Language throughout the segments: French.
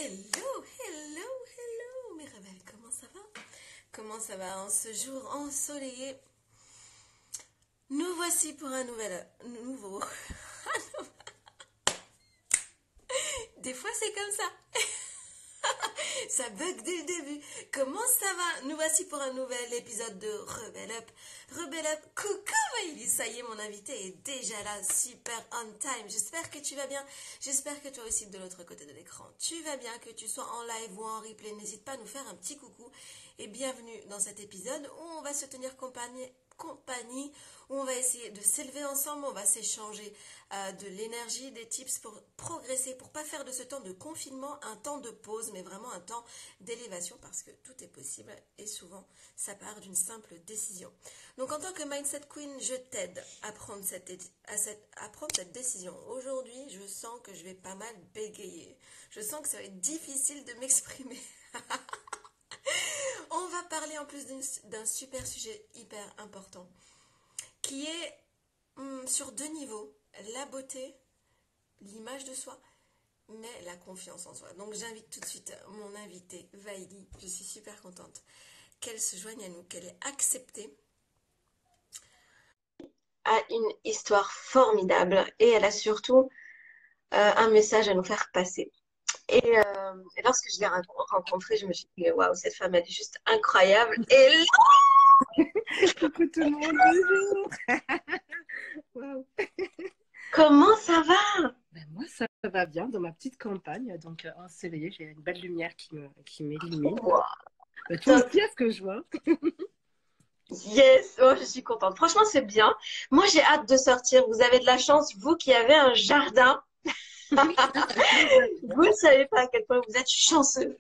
Hello, hello, hello, mes rebelles, comment ça va? Comment ça va en ce jour ensoleillé? Nous voici pour un nouveau. Des fois c'est comme ça. Ça bug dès le début. Comment ça va? Nous voici pour un nouvel épisode de Rebelle Up. Rebelle Up, coucou Maïli. Ça y est, mon invité est déjà là, super on time. J'espère que tu vas bien. J'espère que toi aussi de l'autre côté de l'écran, tu vas bien, que tu sois en live ou en replay. N'hésite pas à nous faire un petit coucou. Et bienvenue dans cet épisode où on va se tenir compagnie, où on va essayer de s'élever ensemble, on va s'échanger de l'énergie, des tips pour progresser, pour pas faire de ce temps de confinement un temps de pause, mais vraiment un temps d'élévation, parce que tout est possible et souvent ça part d'une simple décision. Donc en tant que Mindset Queen, je t'aide à prendre cette décision. Aujourd'hui, je sens que je vais pas mal bégayer. Je sens que ça va être difficile de m'exprimer. On va parler en plus d'un super sujet hyper important qui est sur deux niveaux, la beauté, l'image de soi, mais la confiance en soi. Donc j'invite tout de suite mon invitée Vaïli, je suis super contente qu'elle se joigne à nous, qu'elle ait accepté. A une histoire formidable et elle a surtout un message à nous faire passer. Et lorsque je l'ai rencontrée, je me suis dit, waouh, cette femme, elle est juste incroyable. Et là, Coucou tout le monde, bonjour. Wow. comment ça va? Ben moi, ça va bien dans ma petite campagne, donc ensoleillée, j'ai une belle lumière qui m'illumine. Wow, Ben, toi top. aussi, à ce que je vois. Yes, oh, je suis contente. Franchement, c'est bien. Moi, j'ai hâte de sortir. Vous avez de la chance, vous qui avez un jardin. Vous ne savez pas à quel point vous êtes chanceux.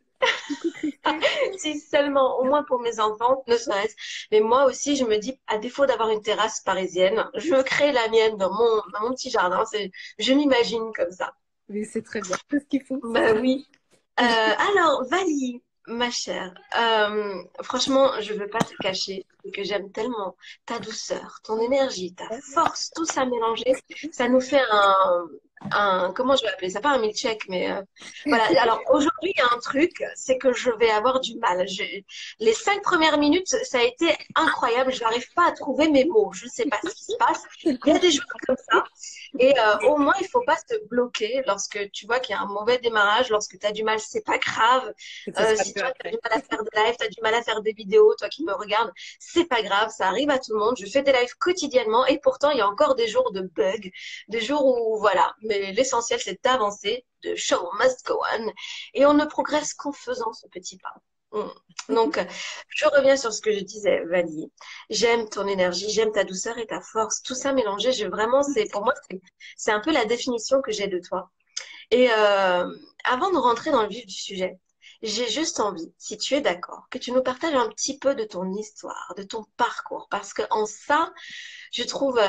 Coucou Christelle. Si seulement, au moins pour mes enfants, ne serait-ce. Mais moi aussi, je me dis, à défaut d'avoir une terrasse parisienne, je crée la mienne dans mon petit jardin. Je m'imagine comme ça. Oui, c'est très bien, c'est ce qu'il faut. Bah oui. Alors, Vali, ma chère, franchement, je veux pas te cacher que j'aime tellement ta douceur, ton énergie, ta force, tout ça mélangé, ça nous fait comment je vais appeler ça? Pas un milkshake, mais voilà. Alors aujourd'hui, il y a un truc, c'est que je vais avoir du mal. Les 5 premières minutes, ça a été incroyable. Je n'arrive pas à trouver mes mots. Je ne sais pas ce qui se passe. C'est le Il y a des confinement. jours comme ça. Et au moins, il faut pas se bloquer lorsque tu vois qu'il y a un mauvais démarrage, lorsque tu as du mal, c'est pas grave. Et ce sera Si mieux toi, tu as après. du mal à faire des lives, tu as du mal à faire des vidéos, toi qui me regardes, c'est pas grave, ça arrive à tout le monde. Je fais des lives quotidiennement et pourtant, il y a encore des jours de bugs, des jours où, voilà. Mais l'essentiel, c'est d'avancer, de show must go on. Et on ne progresse qu'en faisant ce petit pas. Donc, je reviens sur ce que je disais, Valie. J'aime ton énergie, j'aime ta douceur et ta force. Tout ça mélangé, vraiment, pour moi, c'est un peu la définition que j'ai de toi. Et avant de rentrer dans le vif du sujet, j'ai juste envie, si tu es d'accord, que tu nous partages un petit peu de ton histoire, de ton parcours, parce que en ça, je trouve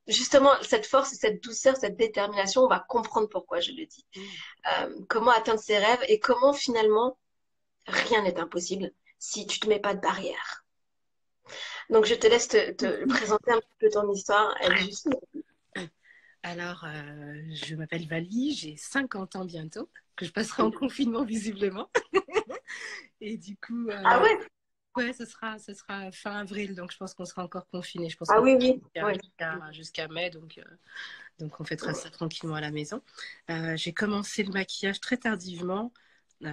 justement cette force, cette douceur, cette détermination, on va comprendre pourquoi je le dis. Comment atteindre ses rêves et comment finalement rien n'est impossible si tu te mets pas de barrière. Donc je te laisse te présenter un petit peu ton histoire. Elle est juste. Alors, je m'appelle Vali, j'ai 50 ans bientôt, que je passerai en confinement visiblement. Et du coup, Ah ouais? ouais, ce sera fin avril, donc je pense qu'on sera encore confiné. Je pense Ah qu'on oui, oui. sera Oui. jusqu'à mai, donc on fêtera ça tranquillement à la maison. J'ai commencé le maquillage très tardivement.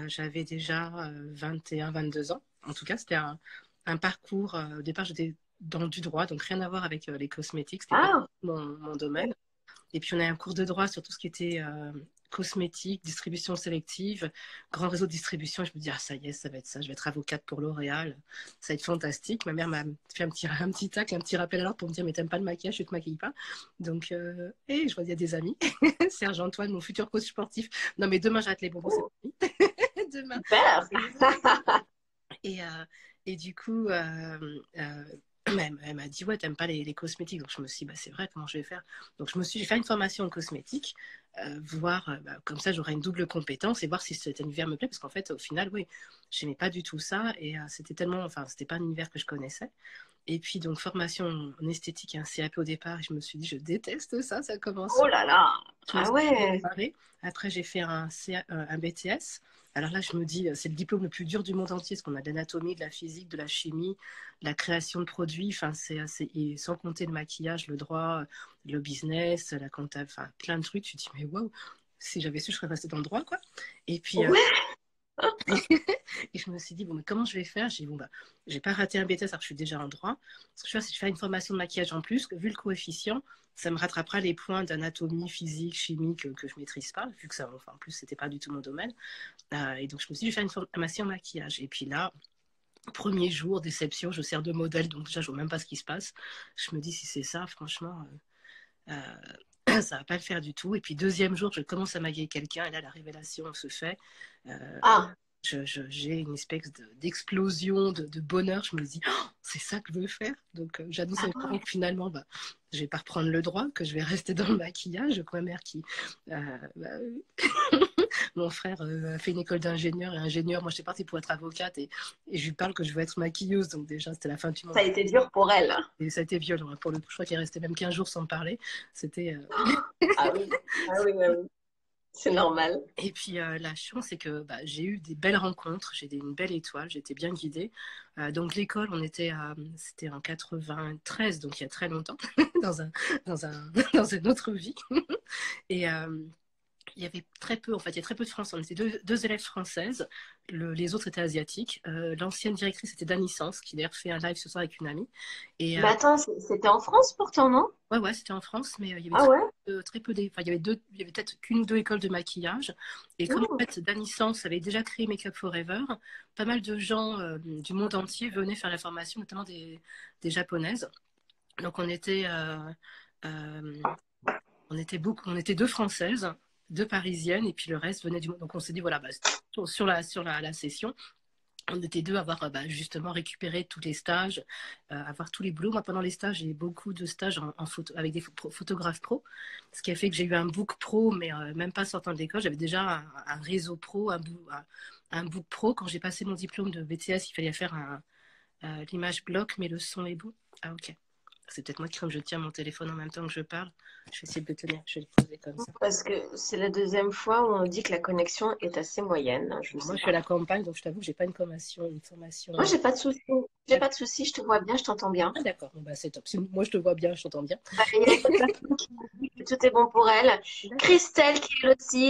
J'avais déjà 21, 22 ans. En tout cas, c'était un parcours. Au départ, j'étais dans du droit, donc rien à voir avec les cosmétiques. C'était pas Ah, mon domaine. Et puis, on a un cours de droit sur tout ce qui était cosmétique, distribution sélective, grand réseau de distribution. Et je me dis, ah, ça y est, ça va être ça. Je vais être avocate pour L'Oréal. Ça va être fantastique. Ma mère m'a fait un petit tacle, un petit rappel alors pour me dire, mais t'aimes pas le maquillage, tu te maquilles pas. Donc, et je vois, il y a des amis. Serge Antoine, mon futur coach sportif. Non, mais demain, j'arrête les bonbons, c'est oh, pas fini. Demain. super. Et, euh, et du coup, elle m'a dit, ouais, t'aimes pas les cosmétiques. Donc je me suis dit, bah, c'est vrai, comment je vais faire? Donc j'ai fait une formation en cosmétique. voir, comme ça j'aurais une double compétence et voir si cet univers me plaît, parce qu'en fait au final oui, j'aimais pas du tout ça et c'était tellement, enfin c'était pas un univers que je connaissais. Et puis donc formation en esthétique et un CAP au départ, et je me suis dit je déteste ça, ça commence. Oh là là. Je me Ah suis ouais. préparée. Après j'ai fait un BTS. Alors là, je me dis, c'est le diplôme le plus dur du monde entier, parce qu'on a de l'anatomie, de la physique, de la chimie, de la création de produits, enfin, et sans compter le maquillage, le droit, le business, la comptable, enfin, plein de trucs. Tu te dis, mais waouh, si j'avais su, je serais restée dans le droit, quoi. Et puis, Ouais. et je me suis dit, bon, mais comment je vais faire? J'ai dit, bon, bah, j'ai pas raté un BTS alors que je suis déjà en droit. Ce que je fais, c'est que je fais une formation de maquillage en plus, que, vu le coefficient, ça me rattrapera les points d'anatomie, physique, chimie que je maîtrise pas, vu que ça, enfin, en plus, c'était pas du tout mon domaine. Et donc, je me suis dit, je vais faire une formation en maquillage. Et puis là, premier jour, déception, je sers de modèle, donc déjà, je vois même pas ce qui se passe. Je me dis, si c'est ça, franchement, ça va pas le faire du tout. Et puis, deuxième jour, je commence à maquiller quelqu'un, et là, la révélation se fait. Euh, Ah. j'ai une espèce d'explosion de bonheur. Je me dis, oh, c'est ça que je veux faire. Donc, j'annonce à mes parents que finalement, bah, je vais pas reprendre le droit, que je vais rester dans le maquillage. Donc, ma mère qui, bah, mon frère a fait une école d'ingénieur et ingénieur. Moi, j'étais partie pour être avocate et je lui parle que je veux être maquilleuse. Donc, déjà, c'était la fin du Ça monde. a été dur pour elle. Et ça a été violent. Pour le coup, je crois qu'il est resté même 15 jours sans me parler. C'était. Ah oui. Ah oui, ah oui. C'est normal. Et puis la chance, c'est que bah, j'ai eu des belles rencontres, une belle étoile, j'étais bien guidée. Donc l'école, c'était en 93, donc il y a très longtemps, dans, un, dans, un, dans une autre vie. Et il y avait très peu, en fait, il y a très peu de Français. On était deux élèves françaises, les autres étaient asiatiques. L'ancienne directrice était Dany Sens, qui d'ailleurs fait un live ce soir avec une amie. Et Mais attends, c'était en France pourtant, non? ouais, c'était en France, mais il y avait Ah ouais? très peu enfin, il y avait peut-être qu'une ou deux écoles de maquillage. Et comme en Ouh. fait, Dany Sens avait déjà créé Make Up Forever, pas mal de gens du monde entier venaient faire la formation, notamment des japonaises. Donc euh, on était deux françaises, deux parisiennes, et puis le reste venait du monde. Donc on s'est dit, voilà, bah, la session, on était deux à avoir bah, justement récupéré tous les stages, avoir tous les boulots. Moi, pendant les stages, j'ai eu beaucoup de stages en photo, avec des photographes pro, ce qui a fait que j'ai eu un book pro, mais même pas sortant de l'école, j'avais déjà un réseau pro, un book pro. Quand j'ai passé mon diplôme de BTS, il fallait faire l'image bloc, mais le son est beau. Ah ok. C'est peut-être moi qui, comme je tiens mon téléphone en même temps que je parle, je vais essayer de le tenir, je vais le poser comme ça. Parce que c'est la deuxième fois où on dit que la connexion est assez moyenne. Je ne Moi, sais je suis à pas. la campagne, donc je t'avoue que j'ai pas une formation. Moi, j'ai pas de souci. J'ai pas de souci. Je te vois bien, je t'entends bien. Ah, d'accord, bon, bah, c'est top. Moi, je te vois bien, je t'entends bien. Bah, il y a une personne qui dit que tout est bon pour elle. D'accord. Christelle, qui elle aussi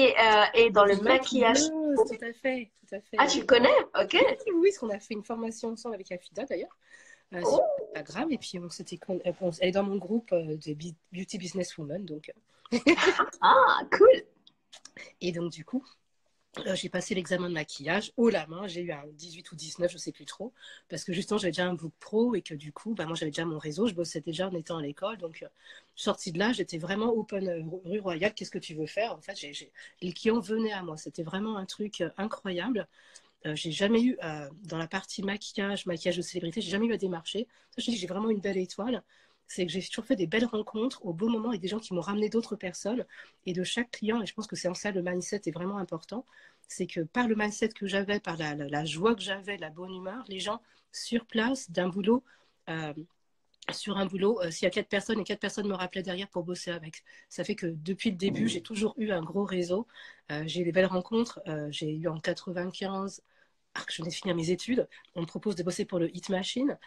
est dans le maquillage. Maquilleuse, tout à fait, tout à Ah, fait. tu le connais? Ok. Oui, oui, parce qu'on a fait une formation ensemble avec Afida d'ailleurs, sur Oh. Instagram, et puis elle est dans mon groupe de Beauty Business Women, donc. Ah, cool. Et donc, du coup, j'ai passé l'examen de maquillage haut la main. J'ai eu un 18 ou 19, je ne sais plus trop. Parce que justement, j'avais déjà un book pro et que du coup, bah, moi, j'avais déjà mon réseau. Je bossais déjà en étant à l'école. Donc, sortie de là, j'étais vraiment open rue Royale. Qu'est-ce que tu veux faire? En fait, les clients venaient à moi. C'était vraiment un truc incroyable. J'ai jamais eu, dans la partie maquillage de célébrité, j'ai jamais eu à démarcher. Ça, je dis que j'ai vraiment une belle étoile. C'est que j'ai toujours fait des belles rencontres au beau moment avec des gens qui m'ont ramené d'autres personnes. Et de chaque client, et je pense que c'est en ça le mindset est vraiment important, c'est que par le mindset que j'avais, par la joie que j'avais, la bonne humeur, les gens sur place, euh, sur un boulot, s'il y a quatre personnes et quatre personnes me rappelaient derrière pour bosser avec. Ça fait que depuis le début, j'ai toujours eu un gros réseau. J'ai eu des belles rencontres. J'ai eu en 95 alors que je venais de finir mes études, on me propose de bosser pour le Hit Machine.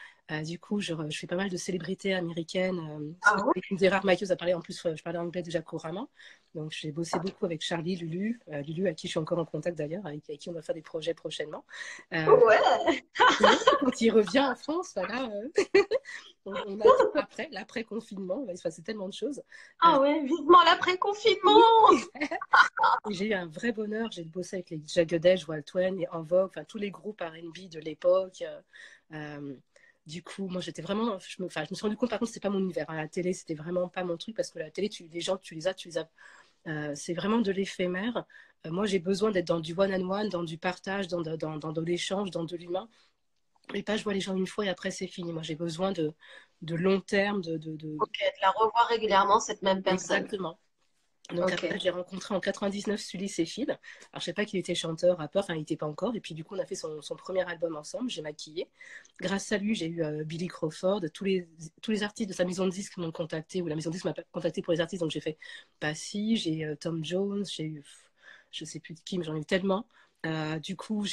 Du coup, je fais pas mal de célébrités américaines. Parce que Ah ouais. j'étais une des rares maquilleuses à parler. En plus, je parlais anglais déjà couramment. Donc, j'ai bossé beaucoup avec Charlie, Lulu, à qui je suis encore en contact d'ailleurs, avec qui on va faire des projets prochainement. Euh, Ouais. Quand il revient en France, voilà, on attend l'après-confinement. Il va se passer tellement de choses. Euh, Ah ouais, vivement l'après-confinement. J'ai eu un vrai bonheur. J'ai bossé avec les Jagged Wild Twain et En Vogue, enfin tous les groupes R&B de l'époque. Euh, du coup, moi j'étais vraiment, je me suis rendu compte par contre c'est pas mon univers. La télé c'était vraiment pas mon truc parce que la télé, les gens tu les as. C'est vraiment de l'éphémère. Moi j'ai besoin d'être dans du one-on-one, dans du partage, dans de l'échange, dans de l'humain. Et pas je vois les gens une fois et après c'est fini. Moi j'ai besoin de long terme, Ok, de la revoir régulièrement, cette même personne. Exactement. Donc après, Ok. je l'ai rencontré en 99, Sully Céphile. Alors je sais pas qu'il était chanteur, rappeur, enfin il n'était pas encore. Et puis du coup, on a fait son premier album ensemble, j'ai maquillé. Grâce à lui, j'ai eu Billy Crawford. Tous les artistes de sa maison de disques m'ont contacté, ou la maison de disques m'a contacté pour les artistes. Donc j'ai fait Passy, j'ai Tom Jones, j'ai eu, je sais plus de qui, mais j'en ai eu tellement. Du coup,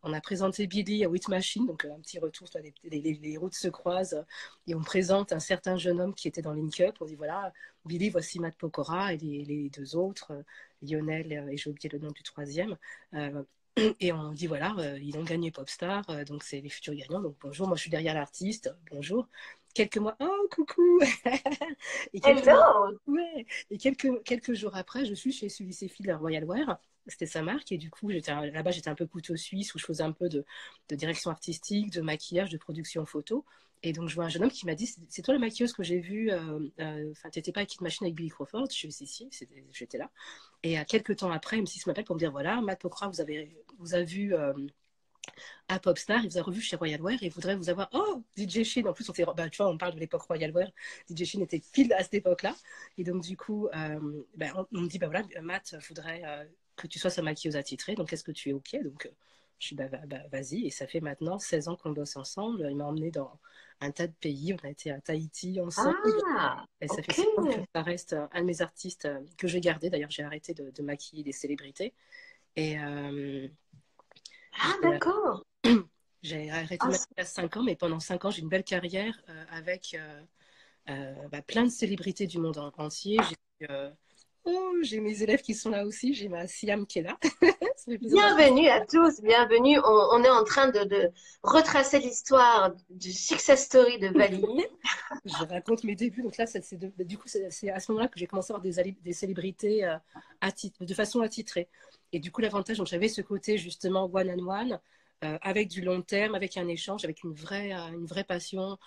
on a présenté Billy à Wit Machine, donc un petit retour, les routes se croisent et on présente un certain jeune homme qui était dans Link Up. On dit voilà, Billy, voici Matt Pokora et les deux autres, Lionel et j'ai oublié le nom du troisième. Euh, et on dit voilà, ils ont gagné Popstar, donc c'est les futurs gagnants. Donc bonjour, moi je suis derrière l'artiste, bonjour. Quelques mois, oh coucou et quelques mois, Hello! ouais. Et quelques jours après, je suis chez Sully Phil à Royal Wear. C'était sa marque et du coup là-bas j'étais un peu couteau suisse où je faisais un peu de direction artistique, de maquillage, de production photo. Et donc je vois un jeune homme qui m'a dit c'est toi la maquilleuse que j'ai vue, enfin t'étais pas à Kid Machine avec Billy Crawford. Je suis si, j'étais là. Et quelques temps après, M6 m'appelle pour me dire voilà, Matt Pokora vous a vu à Popstar, il vous a revu chez Royal Wear et il voudrait vous avoir. Oh, DJ Shin, en plus, tu vois, on parle de l'époque Royal Wear. DJ Shin était pile à cette époque-là. Et donc, du coup, on me dit bah voilà, Matt voudrait que tu sois sa maquilleuse attitrée. Donc, est-ce que tu es OK? Donc, je suis vas-y. Et ça fait maintenant 16 ans qu'on bosse ensemble. Il m'a emmené dans un tas de pays. On a été à Tahiti ensemble. Ah, Et ça fait ok. 6 ans que ça reste un de mes artistes que j'ai gardé. D'ailleurs, j'ai arrêté de maquiller des célébrités. Et Ah, j'ai d'accord. j'ai arrêté Ah, de maquiller à 5 ans, mais pendant 5 ans, j'ai une belle carrière avec plein de célébrités du monde entier. J'ai mes élèves qui sont là aussi. J'ai ma Siam qui est là. Ça fait plaisir de la bienvenue à tous, bienvenue. On est en train de retracer l'histoire du success story de Bali. Je raconte mes débuts. Donc là, du coup, c'est à ce moment-là que j'ai commencé à avoir des célébrités de façon attitrée. Et du coup, l'avantage, donc j'avais ce côté justement one-on-one, avec du long terme, avec un échange, avec une vraie passion.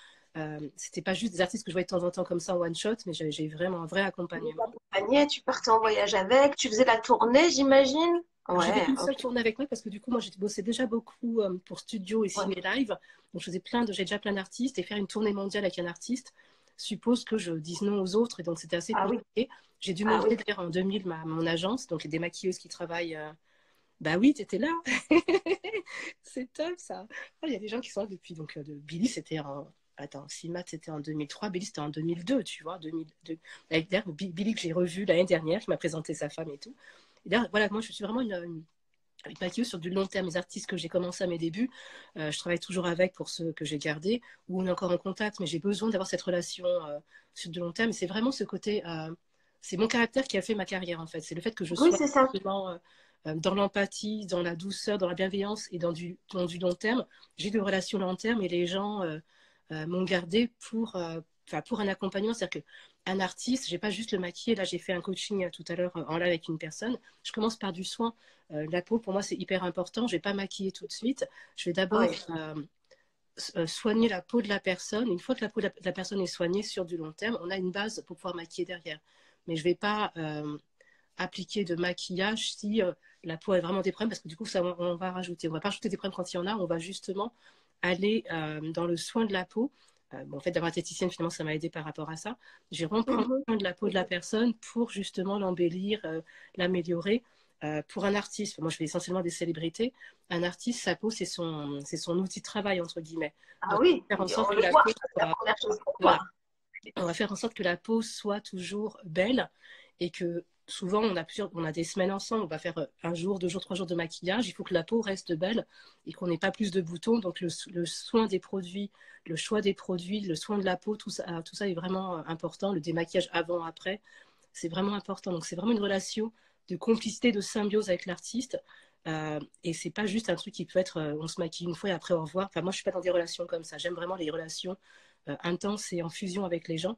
C'était pas juste des artistes que je voyais de temps en temps comme ça en one shot, mais j'ai vraiment un vrai accompagnement. Accompagnée, tu partais en voyage avec, tu faisais la tournée, j'imagine? Alors, j'ai fait Ouais, une seule ok. tournée avec moi parce que du coup, moi, j'ai bossé déjà beaucoup pour studio et Ouais. ciné live. Donc, j'ai déjà plein d'artistes et faire une tournée mondiale avec un artiste suppose que je dise non aux autres et donc c'était assez Ah oui, compliqué. J'ai dû ah monter oui. d'ailleurs en 2000 mon agence, donc des maquilleuses qui travaillent. Bah oui, t'étais là. C'est top ça. Ah, il y a des gens qui sont là depuis. Donc, Billy, c'était en. Attends, si Matt c'était en 2003, Billy c'était en 2002, tu vois, 2002. D'ailleurs, Billy que j'ai revu l'année dernière, qui m'a présenté sa femme et tout. Et d'ailleurs, voilà, moi je suis vraiment avec Mathieu sur du long terme. Les artistes que j'ai commencé à mes débuts, je travaille toujours avec pour ceux que j'ai gardés, ou on est encore en contact, mais j'ai besoin d'avoir cette relation sur du long terme. Et c'est vraiment ce côté, c'est mon caractère qui a fait ma carrière en fait. C'est le fait que je Oui, sois c'est ça. vraiment, dans l'empathie, dans la douceur, dans la bienveillance et dans du long terme. J'ai des relations long terme et les gens m'ont gardé pour un accompagnement. C'est-à-dire qu'un artiste, j'ai pas juste le maquiller. Là, j'ai fait un coaching tout à l'heure en live avec une personne. Je commence par du soin. La peau, pour moi, c'est hyper important. Je vais pas maquiller tout de suite. Je vais d'abord Oui. soigner la peau de la personne. Une fois que la peau de la personne est soignée sur du long terme, on a une base pour pouvoir maquiller derrière. Mais je vais pas appliquer de maquillage si la peau a vraiment des problèmes, parce que du coup, ça, on va rajouter. On va pas rajouter des problèmes quand il y en a. On va justement aller dans le soin de la peau. Bon, en fait, d'avoir esthéticienne, finalement, ça m'a aidé par rapport à ça. J'ai vraiment prendre Mhm. soin de la peau de la personne pour justement l'embellir, l'améliorer. Pour un artiste, moi je fais essentiellement des célébrités, un artiste, sa peau, c'est son outil de travail, entre guillemets. Ah Donc, oui, faire en sorte on que le la voit, peau c'est la soit, première chose qu'on voit. voilà, on va faire en sorte que la peau soit toujours belle et que souvent on a des semaines ensemble, on va faire un jour, 2 jours, 3 jours de maquillage, il faut que la peau reste belle et qu'on n'ait pas plus de boutons. Donc le soin des produits, le choix des produits, le soin de la peau, tout ça est vraiment important. Le démaquillage avant, après, c'est vraiment important. Donc c'est vraiment une relation de complicité, de symbiose avec l'artiste. Et c'est pas juste un truc qui peut être on se maquille une fois et après au revoir. Enfin, moi, je suis pas dans des relations comme ça. J'aime vraiment les relations intenses et en fusion avec les gens.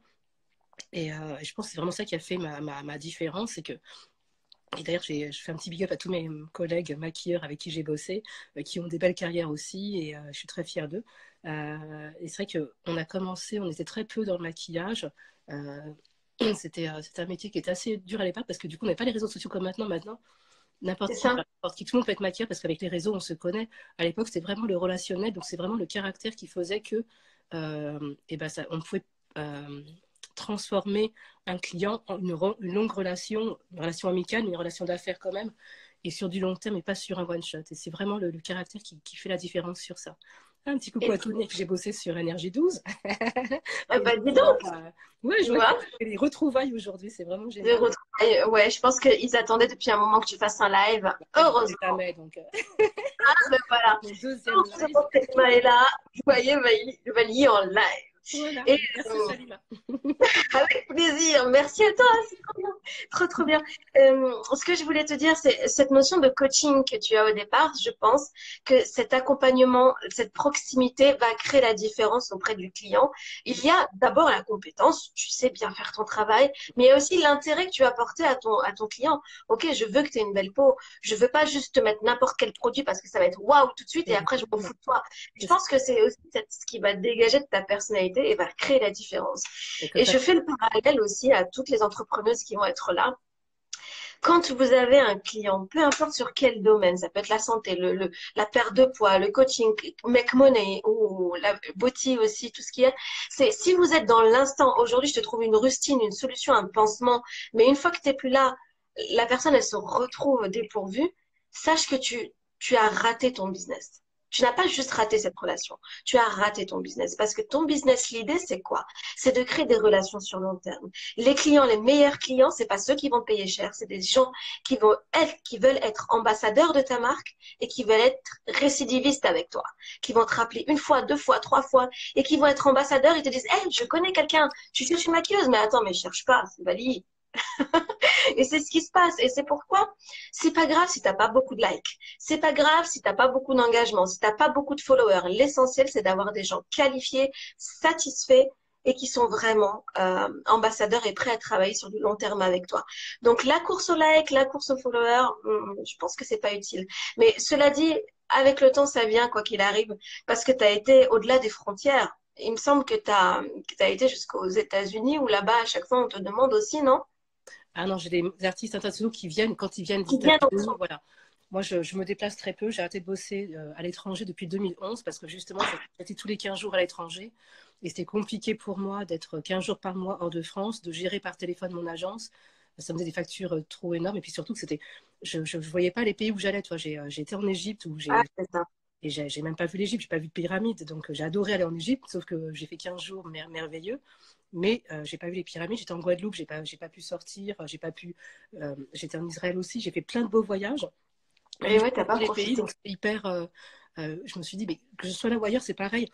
Et je pense que c'est vraiment ça qui a fait ma différence. Et d'ailleurs, je fais un petit big up à tous mes collègues maquilleurs avec qui j'ai bossé, qui ont des belles carrières aussi, et je suis très fière d'eux. Et c'est vrai qu'on a commencé, on était très peu dans le maquillage. Euh, c'était un métier qui était assez dur à l'époque parce que du coup, on n'avait pas les réseaux sociaux comme maintenant. Maintenant, C'est n'importe qui, ça. enfin, n'importe qui, tout le monde peut être maquilleur parce qu'avec les réseaux, on se connaît. À l'époque, c'était vraiment le relationnel, donc c'est vraiment le caractère qui faisait que et ben ça, on pouvait transformer un client en une longue relation, une relation amicale, mais une relation d'affaires quand même, et sur du long terme et pas sur un one-shot. Et c'est vraiment le caractère qui fait la différence sur ça. Un petit coucou Et à Tony, que j'ai bossé sur Énergie 12. eh Et ben, je dis vois, donc, ouais, je tu vois qu'il vois, y a les retrouvailles aujourd'hui, c'est vraiment de génial. retrouver. Ouais, je pense qu'ils attendaient depuis un moment que tu fasses un live. Après, je ne Heureusement. jamais, donc Ben voilà. mon deuxième live. Heureusement qu'Alima est là. Vous voyez, Valie en live. Voilà, Et merci Salima. avec plaisir. Merci à toi. C'est trop bien. Trop, trop bien. Ce que je voulais te dire, c'est cette notion de coaching que tu as au départ. Je pense que cet accompagnement, cette proximité va créer la différence auprès du client. Il y a d'abord la compétence. Tu sais bien faire ton travail, mais il y a aussi l'intérêt que tu as porté à ton client. Ok, je veux que tu aies une belle peau. Je veux pas juste te mettre n'importe quel produit parce que ça va être waouh tout de suite et après je m'en fous de toi. Je pense que c'est aussi ce qui va dégager de ta personnalité et va créer la différence. Et Et je totalement. fais le parallèle aussi à toutes les entrepreneuses qui vont être là. Quand vous avez un client, peu importe sur quel domaine, ça peut être la santé, la perte de poids, le coaching, make money ou la beauty aussi, tout ce qui est, c'est si vous êtes dans l'instant, aujourd'hui je te trouve une rustine, une solution, un pansement, mais une fois que tu n'es plus là, la personne elle se retrouve dépourvue, sache que tu as raté ton business. Tu n'as pas juste raté cette relation, tu as raté ton business parce que ton business, l'idée c'est quoi? C'est de créer des relations sur long terme. Les clients, les meilleurs clients, c'est pas ceux qui vont payer cher, c'est des gens qui veulent être ambassadeurs de ta marque et qui veulent être récidivistes avec toi, qui vont te rappeler une fois, deux fois, trois fois et qui vont être ambassadeurs et te disent, hey, je connais quelqu'un, je suis une maquilleuse, mais attends, mais cherche pas, c'est valide. Et c'est ce qui se passe. Et c'est pourquoi c'est pas grave si t'as pas beaucoup de likes. C'est pas grave si t'as pas beaucoup d'engagement, si t'as pas beaucoup de followers. L'essentiel, c'est d'avoir des gens qualifiés, satisfaits et qui sont vraiment ambassadeurs et prêts à travailler sur du long terme avec toi. Donc la course au like, la course aux followers, je pense que c'est pas utile. Mais cela dit, avec le temps, ça vient quoi qu'il arrive, parce que tu as été au-delà des frontières. Il me semble que tu as été jusqu'aux États-Unis où là-bas, à chaque fois, on te demande aussi, non? Ah non, j'ai des artistes internationaux qui viennent, quand ils viennent des Qui vient dans États-Unis, son... voilà. Moi, je me déplace très peu. J'ai arrêté de bosser à l'étranger depuis 2011 parce que justement, j'étais tous les 15 jours à l'étranger. Et c'était compliqué pour moi d'être 15 jours par mois hors de France, de gérer par téléphone mon agence. Ça me faisait des factures trop énormes. Et puis surtout, que c'était, je ne voyais pas les pays où j'allais. J'ai été en Égypte où Ah, c'est ça. et j'ai même pas vu l'Égypte, j'ai pas vu de pyramide. Donc j'ai adoré aller en Égypte, sauf que j'ai fait 15 jours merveilleux. Mais j'ai pas vu les pyramides. J'étais en Guadeloupe, j'ai pas pu sortir, j'ai pas pu. J'étais en Israël aussi. J'ai fait plein de beaux voyages, mais Et j'ai ouais, pas t'as vu pas les pays, profité. donc c'était hyper. Je me suis dit, mais que je sois là ou ailleurs, c'est pareil.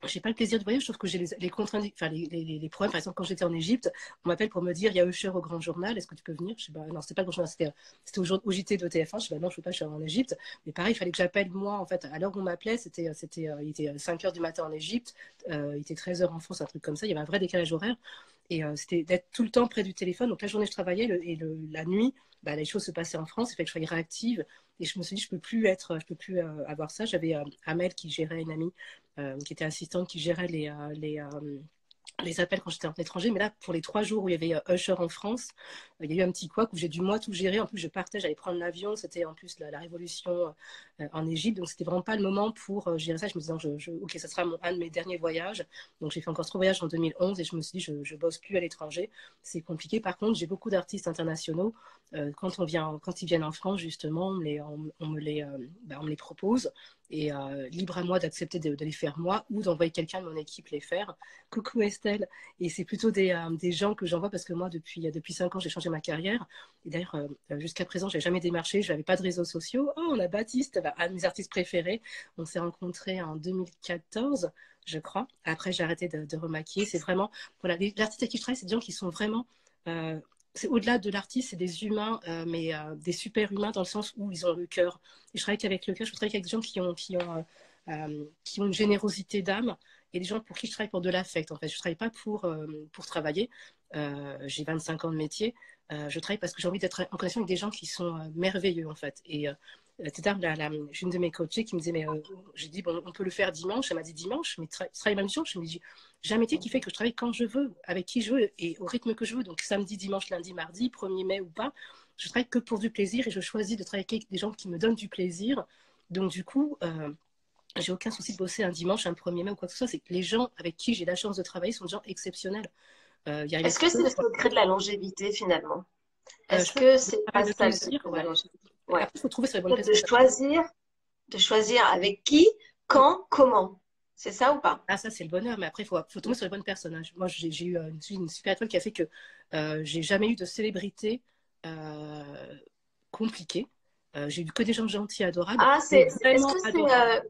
J'ai pas le plaisir du voyage, sauf que j'ai les contraintes, enfin les problèmes. Par exemple, quand j'étais en Égypte, on m'appelle pour me dire il y a Usher au Grand Journal, est-ce que tu peux venir? Je sais pas, non, c'était pas le Grand Journal, c'était au JT de TF1. Je sais pas, non, je peux pas, je suis en Égypte. Mais pareil, il fallait que j'appelle moi, en fait, à l'heure où on m'appelait, il était 5 heures du matin en Égypte, il était 13 heures en France, un truc comme ça, il y avait un vrai décalage horaire. Et c'était d'être tout le temps près du téléphone. Donc la journée, je travaillais la nuit, bah, les choses se passaient en France, il fallait que je sois réactive. Et je me suis dit, je peux plus avoir ça. J'avais Amel qui gérait une amie qui était assistante, qui gérait les appels quand j'étais en étranger. Mais là, pour les 3 jours où il y avait Usher en France, il y a eu un petit couac où j'ai dû moi tout gérer. En plus, je partais, j'allais prendre l'avion. C'était en plus la révolution en Égypte. Donc, c'était vraiment pas le moment pour gérer ça. Je me disais, ok, ça sera un de mes derniers voyages. Donc, j'ai fait encore 3 voyages en 2011 et je me suis dit, je bosse plus à l'étranger. C'est compliqué. Par contre, j'ai beaucoup d'artistes internationaux. Quand ils viennent en France, justement, on me les propose. Et libre à moi d'accepter de les faire moi ou d'envoyer quelqu'un de mon équipe les faire. Coucou Estelle. Et c'est plutôt des gens que j'envoie parce que moi, depuis 5 ans, j'ai changé ma carrière. Et d'ailleurs, jusqu'à présent, je n'ai jamais démarché. Je n'avais pas de réseaux sociaux. Oh, on a Baptiste, un de mes artistes préférés. On s'est rencontrés en 2014, je crois. Après, j'ai arrêté de remaquiller. C'est vraiment, voilà, l'artiste avec qui je travaille, c'est des gens qui sont vraiment c'est au-delà de l'artiste, c'est des humains, mais des super humains dans le sens où ils ont le cœur. Et je travaille qu'avec le cœur, je travaille qu'avec des gens qui ont une générosité d'âme et des gens pour qui je travaille pour de l'affect. En fait, je travaille pas pour travailler. J'ai 25 ans de métier. Je travaille parce que j'ai envie d'être en connexion avec des gens qui sont merveilleux en fait. Et j'ai une de mes coachées qui me disait, mais j'ai dit, bon, on peut le faire dimanche. Elle m'a dit dimanche, mais tu travailles même dimanche. Je me dis, j'ai un métier qui fait que je travaille quand je veux, avec qui je veux et au rythme que je veux. Donc samedi, dimanche, lundi, mardi, 1er mai ou pas, je travaille que pour du plaisir et je choisis de travailler avec des gens qui me donnent du plaisir. Donc du coup, j'ai aucun souci de bosser un dimanche, un 1er mai ou quoi que ce soit. C'est que les gens avec qui j'ai la chance de travailler sont des gens exceptionnels. y arriver Est-ce très que peu. c'est le secret de la longévité finalement? Je Est-ce pense que que c'est c'est pas pas mal de ça le plaisir, secret de la ouais. longévité? Ouais. Après, il faut trouver sur les bonnes Peut-être personnes. de choisir avec qui, quand, comment. C'est ça ou pas? Ah, ça, c'est le bonheur, mais après, faut tomber sur les bonnes personnes, hein. Moi, j'ai eu une super étoile qui a fait que j'ai jamais eu de célébrité compliquée. J'ai eu que des gens gentils, adorables, Ah, mais est-ce vraiment que c'est adorables.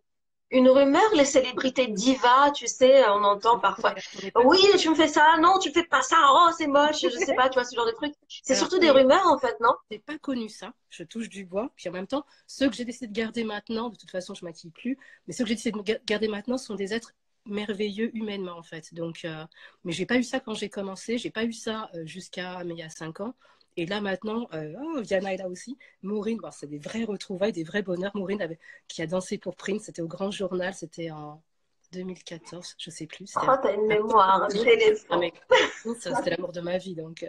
une rumeur, les célébrités divas, tu sais, on entend parfois. Ouais, on n'est pas Oui, tu me fais ça, non, tu me fais pas ça, oh, c'est moche, je sais pas, tu vois, ce genre de truc. C'est Alors, surtout des rumeurs, en fait, non? j'ai pas connu ça. Je touche du bois. Puis en même temps, ceux que j'ai décidé de garder maintenant, de toute façon, je maquille plus, mais ceux que j'ai décidé de garder maintenant sont des êtres merveilleux humainement, en fait. Donc, mais j'ai pas eu ça quand j'ai commencé. J'ai pas eu ça jusqu'à mais il y a 5 ans. Et là maintenant, oh, Viana est là aussi. Maureen, bon, c'est des vrais retrouvailles, des vrais bonheurs. Maureen qui a dansé pour Prince, c'était au Grand Journal, c'était en 2014, je sais plus. C'était Oh, t'as une un mémoire, un ah, éléphant. mais Prince, c'était l'amour de ma vie, donc.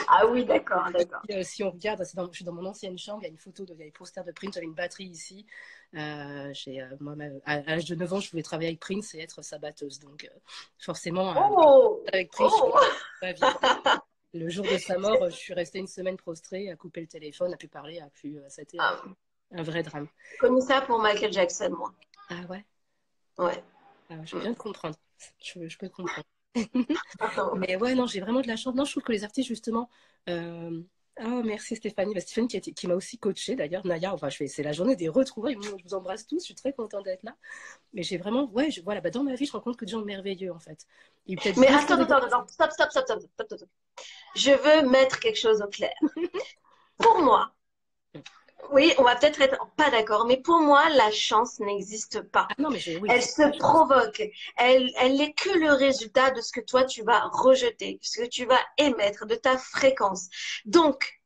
Ah oui, d'accord, d'accord. Si on regarde, je suis dans mon ancienne chambre, il y a une photo, il y a des posters de Prince, j'avais une batterie ici. Moi, à l'âge de 9 ans, je voulais travailler avec Prince et être sa batteuse. Donc, forcément, Oh, avec Prince, oh. ma vie. Le jour de sa mort, je suis restée une semaine prostrée, à couper le téléphone, à plus parler, à plus. Ça a été Ah, un vrai drame. j'ai connu ça pour Michael Jackson, moi. Ah ouais, Ouais. je peux Mm. bien te comprendre. Je peux te comprendre. Mais ouais, non, j'ai vraiment de la chance. Non, je trouve que les artistes, justement. euh, Oh, merci Stéphanie. Bah, Stéphanie qui m'a aussi coachée d'ailleurs. Naya, enfin, c'est la journée des retrouvailles. Je vous embrasse tous. Je suis très contente d'être là. Mais j'ai vraiment, ouais, voilà, bah, dans ma vie, je rencontre que des gens merveilleux en fait. Il y a eu peut-être Mais deux fois attends, des attends, attends, stop, stop, stop, stop, stop, stop, stop. Je veux mettre quelque chose au clair. Pour moi, oui, on va peut-être être pas d'accord, mais pour moi, la chance n'existe pas. Ah non, mais j'ai, oui, Elle j'ai se la chance. provoque. Elle n'est que le résultat de ce que toi, tu vas rejeter, ce que tu vas émettre, de ta fréquence. Donc,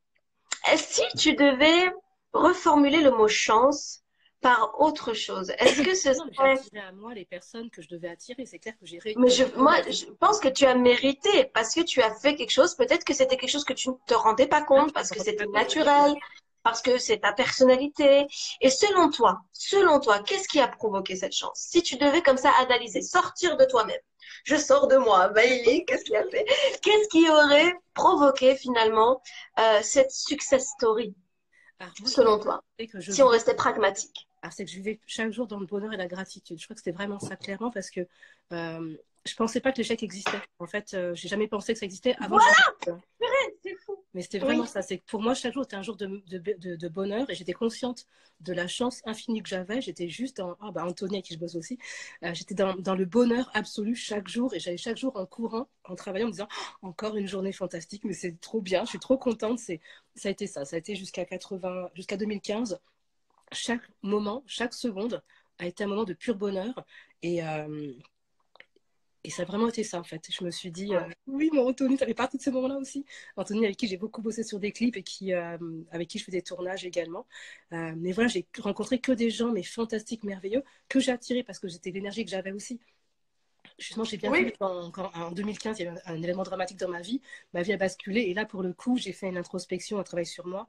si tu devais reformuler le mot chance par autre chose, est-ce que ce Ah non, mais j'ai serait... attiré à moi les personnes que je devais attirer. C'est clair que j'ai réuni Mais le bon moi, être. je pense que tu as mérité parce que tu as fait quelque chose. Peut-être que c'était quelque chose que tu ne te rendais pas Ah, compte je parce me que rendais c'était pas compte, c'est vrai que naturel, parce que c'est ta personnalité. Et selon toi, qu'est-ce qui a provoqué cette chance? Si tu devais comme ça analyser, sortir de toi-même. Je sors de moi, Bailey, qu'est-ce qu'il a fait? Qu'est-ce qui aurait provoqué finalement cette success story, alors, moi, je pense selon toi, que je si on vis. restait pragmatique? Alors, c'est que je vivais chaque jour dans le bonheur et la gratitude. Je crois que c'était vraiment ça, clairement, parce que je pensais pas que l'échec existait. En fait, j'ai jamais pensé que ça existait avant que Voilà, j'arrive. c'est fou. Mais c'était vraiment Oui. ça. C'est que pour moi, chaque jour était un jour de bonheur et j'étais consciente de la chance infinie que j'avais. J'étais juste dans. Ah, bah, Anthony, avec qui je bosse aussi, j'étais dans le bonheur absolu chaque jour et j'allais chaque jour en courant, en travaillant, en me disant encore une journée fantastique, mais c'est trop bien, je suis trop contente. Ça a été ça. Ça a été jusqu'à 2015. Chaque moment, chaque seconde a été un moment de pur bonheur. Et, euh, et ça a vraiment été ça, en fait. Je me suis dit, Ouais. oui, mon Anthony, ça fait partie de ces moments-là aussi. Anthony, avec qui j'ai beaucoup bossé sur des clips et avec qui je fais des tournages également. Mais voilà, j'ai rencontré que des gens, mais fantastiques, merveilleux, que j'ai attirés parce que c'était l'énergie que j'avais aussi. Justement, j'ai bien vu Oui. quand en 2015, il y a eu un événement dramatique dans ma vie. Ma vie a basculé. Et là, pour le coup, j'ai fait une introspection, un travail sur moi.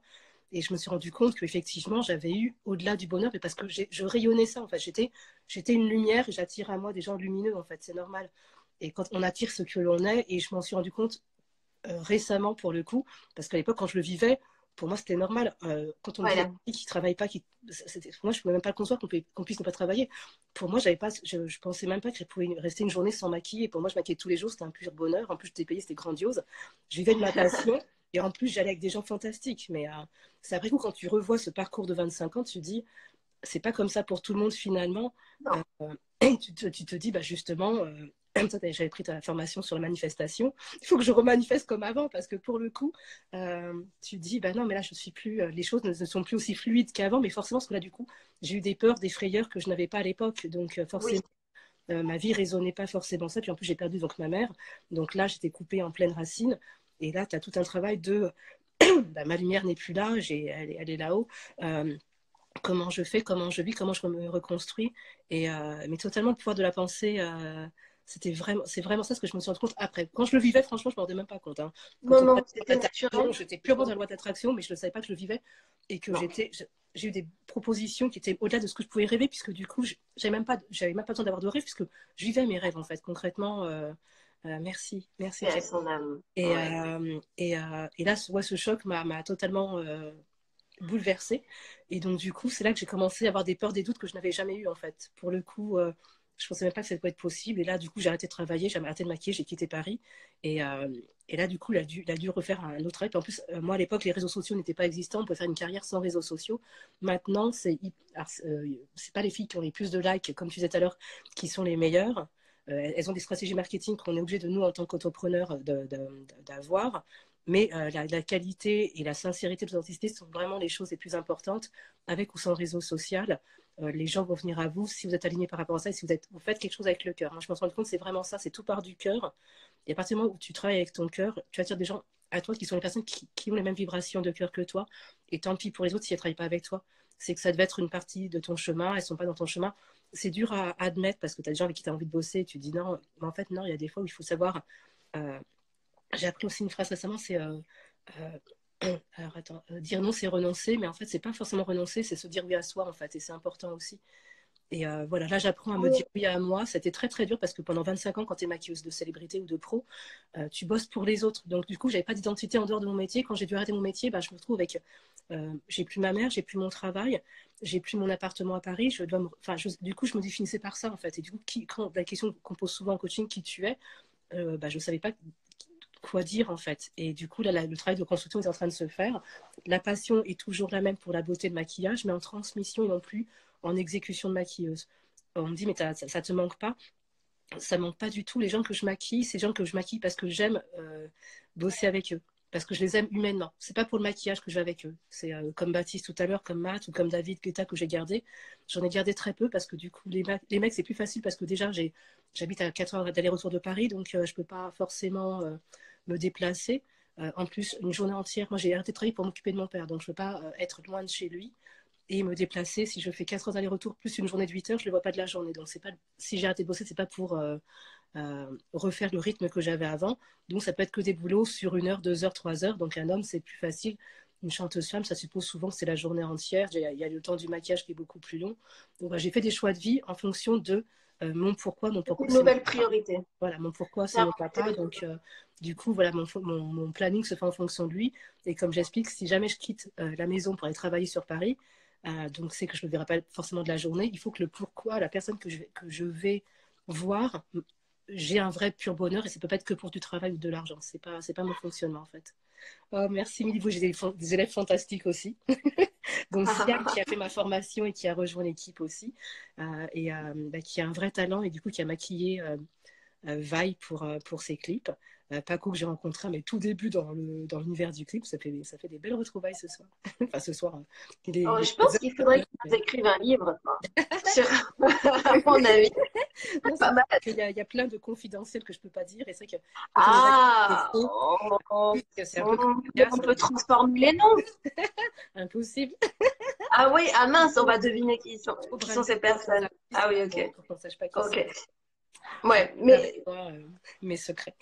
Et je me suis rendu compte qu'effectivement, j'avais eu au-delà du bonheur, mais parce que je rayonnais ça, en fait. J'étais une lumière et j'attirais à moi des gens lumineux, en fait. C'est normal. Et quand on attire ce que l'on est, et je m'en suis rendu compte récemment pour le coup, parce qu'à l'époque, quand je le vivais, pour moi, c'était normal. Quand on me disait Voilà. qui ne travaille pas, pour moi, je ne pouvais même pas le concevoir qu'on puisse ne pas travailler. Pour moi, je pensais même pas que je pouvais rester une journée sans maquiller. Pour moi, je maquillais tous les jours, c'était un pur bonheur. En plus, j'étais payée, c'était grandiose. Je vivais de ma passion. Et en plus, j'allais avec des gens fantastiques. Mais c'est après coup, quand tu revois ce parcours de 25 ans, tu te dis, c'est pas comme ça pour tout le monde finalement. Non. Et tu te dis, bah justement, j'avais pris ta formation sur la manifestation. Il faut que je remanifeste comme avant parce que pour le coup, tu dis, bah non, mais là, je suis plus, les choses ne sont plus aussi fluides qu'avant. Mais forcément, parce que là, du coup, j'ai eu des peurs, des frayeurs que je n'avais pas à l'époque. Donc, Oui. forcément, ma vie résonnait pas forcément ça. Puis en plus, j'ai perdu donc ma mère. Donc là, j'étais coupée en pleine racine. Et là, tu as tout un travail de bah, ma lumière n'est plus là, elle est là-haut. Comment je fais, comment je vis, comment je me reconstruis. Mais totalement le pouvoir de la pensée, c'est vraiment ça ce que je me suis rendu compte après. Quand je le vivais, franchement, je ne me rendais même pas compte, hein. Quand Non, on non, parlait de c'était loi d'attraction, naturel. j'étais purement dans la loi d'attraction, mais je ne savais pas que je le vivais et que Non. j'ai eu des propositions qui étaient au-delà de ce que je pouvais rêver, puisque du coup, j'avais même pas besoin d'avoir de rêve, puisque je vivais mes rêves, en fait, concrètement. Merci, merci. Et à son âme. Et, Ouais. et là, ouais, ce choc m'a totalement bouleversée. Et donc, du coup, c'est là que j'ai commencé à avoir des peurs, des doutes que je n'avais jamais eu, en fait. Pour le coup, je pensais même pas que ça pouvait être possible. Et là, du coup, j'ai arrêté de travailler, j'ai arrêté de maquiller, j'ai quitté Paris. Et, euh, et là, du coup, il a dû refaire un autre travail. Puis en plus, moi, à l'époque, les réseaux sociaux n'étaient pas existants. On pouvait faire une carrière sans réseaux sociaux. Maintenant, c'est pas les filles qui ont les plus de likes, comme tu disais tout à l'heure, qui sont les meilleures. Elles ont des stratégies marketing qu'on est obligé de nous, en tant qu'entrepreneurs, d'avoir. Mais la qualité et la sincérité de l'authenticité sont vraiment les choses les plus importantes. Avec ou sans réseau social, les gens vont venir à vous si vous êtes aligné par rapport à ça et si vous faites quelque chose avec le cœur. Moi, je me suis rendu compte, c'est vraiment ça, c'est tout part du cœur. Et à partir du moment où tu travailles avec ton cœur, tu attires des gens à toi qui sont les personnes qui ont les mêmes vibrations de cœur que toi. Et tant pis pour les autres si elles ne travaillent pas avec toi. C'est que ça devait être une partie de ton chemin, elles ne sont pas dans ton chemin. C'est dur à admettre parce que tu as des gens avec qui tu as envie de bosser et tu dis non. Mais en fait, non, il y a des fois où il faut savoir. euh, j'ai appris aussi une phrase récemment, c'est alors attends, dire non, c'est renoncer, mais en fait, c'est pas forcément renoncer, c'est se dire oui à soi, en fait, et c'est important aussi. Et voilà, là, j'apprends à me dire oui à moi. C'était très, très dur parce que pendant 25 ans, quand tu es maquilleuse de célébrité ou de pro, tu bosses pour les autres. Donc, du coup, j'avais pas d'identité en dehors de mon métier. Quand j'ai dû arrêter mon métier, bah, je me retrouve avec. J'ai plus ma mère, j'ai plus mon travail, j'ai plus mon appartement à Paris. Enfin, du coup, je me définissais par ça, en fait. Et du coup, quand la question qu'on pose souvent en coaching, qui tu es, bah, je savais pas quoi dire en fait. Et du coup, là, le travail de construction est en train de se faire. La passion est toujours la même pour la beauté de maquillage, mais en transmission et non plus en exécution de maquilleuse. On me dit, mais ça te manque pas? Ça manque pas du tout. Les gens que je maquille, c'est des gens que je maquille parce que j'aime bosser avec eux. Parce que je les aime humainement. C'est pas pour le maquillage que je vais avec eux. C'est comme Baptiste tout à l'heure, comme Matt ou comme David Guetta que j'ai gardé. J'en ai gardé très peu parce que du coup, les mecs, c'est plus facile parce que déjà, j'habite à 4 heures d'aller-retour de Paris, donc je peux pas forcément me déplacer. En plus, une journée entière, moi j'ai arrêté de travailler pour m'occuper de mon père, donc je peux pas être loin de chez lui et me déplacer. Si je fais 4 heures d'aller-retour plus une journée de 8 heures, je ne le vois pas de la journée. Donc, c'est pas, si j'ai arrêté de bosser, c'est pas pour refaire le rythme que j'avais avant. Donc, ça peut être que des boulots sur 1 heure, 2 heures, 3 heures. Donc, un homme, c'est plus facile. Une chanteuse femme, ça suppose souvent que c'est la journée entière. Il y a le temps du maquillage qui est beaucoup plus long. Donc, j'ai fait des choix de vie en fonction de mon pourquoi. Mon pourquoi, Une c'est mon nouvelle papa. priorité. Voilà, mon pourquoi, c'est Ah, mon c'est papa. bien. Donc, du coup, voilà, mon planning se fait en fonction de lui. Et comme j'explique, si jamais je quitte la maison pour aller travailler sur Paris, donc c'est que je ne le verrai pas forcément de la journée, il faut que le pourquoi, la personne que je vais voir, j'ai un vrai pur bonheur et ça ne peut pas être que pour du travail ou de l'argent. C'est pas mon fonctionnement en fait. Oh, merci Milivo, j'ai des élèves fantastiques aussi. Donc Siam qui a fait ma formation et qui a rejoint l'équipe aussi, bah, qui a un vrai talent et du coup qui a maquillé Vaille pour ses clips. Paco que j'ai rencontré à mes tout débuts dans l'univers du clip, ça fait des belles retrouvailles ce soir. Enfin ce soir, Oh, les je pense qu'il faudrait qu'ils écrivent un livre, quoi, sur, à mon avis. non, Pas mal. il y a plein de confidentiels que je peux pas dire et c'est que quand on est Ah, resté, c'est un peu comme on podcast, peut transformer les noms. impossible. Ah oui, ah mince, on va deviner Au qui bras sont de ces sans personnes. artiste, Ah oui, ok. pour qu'on sache pas qui c'est. Ok. Je Ouais, garde avec mais toi mes secrets.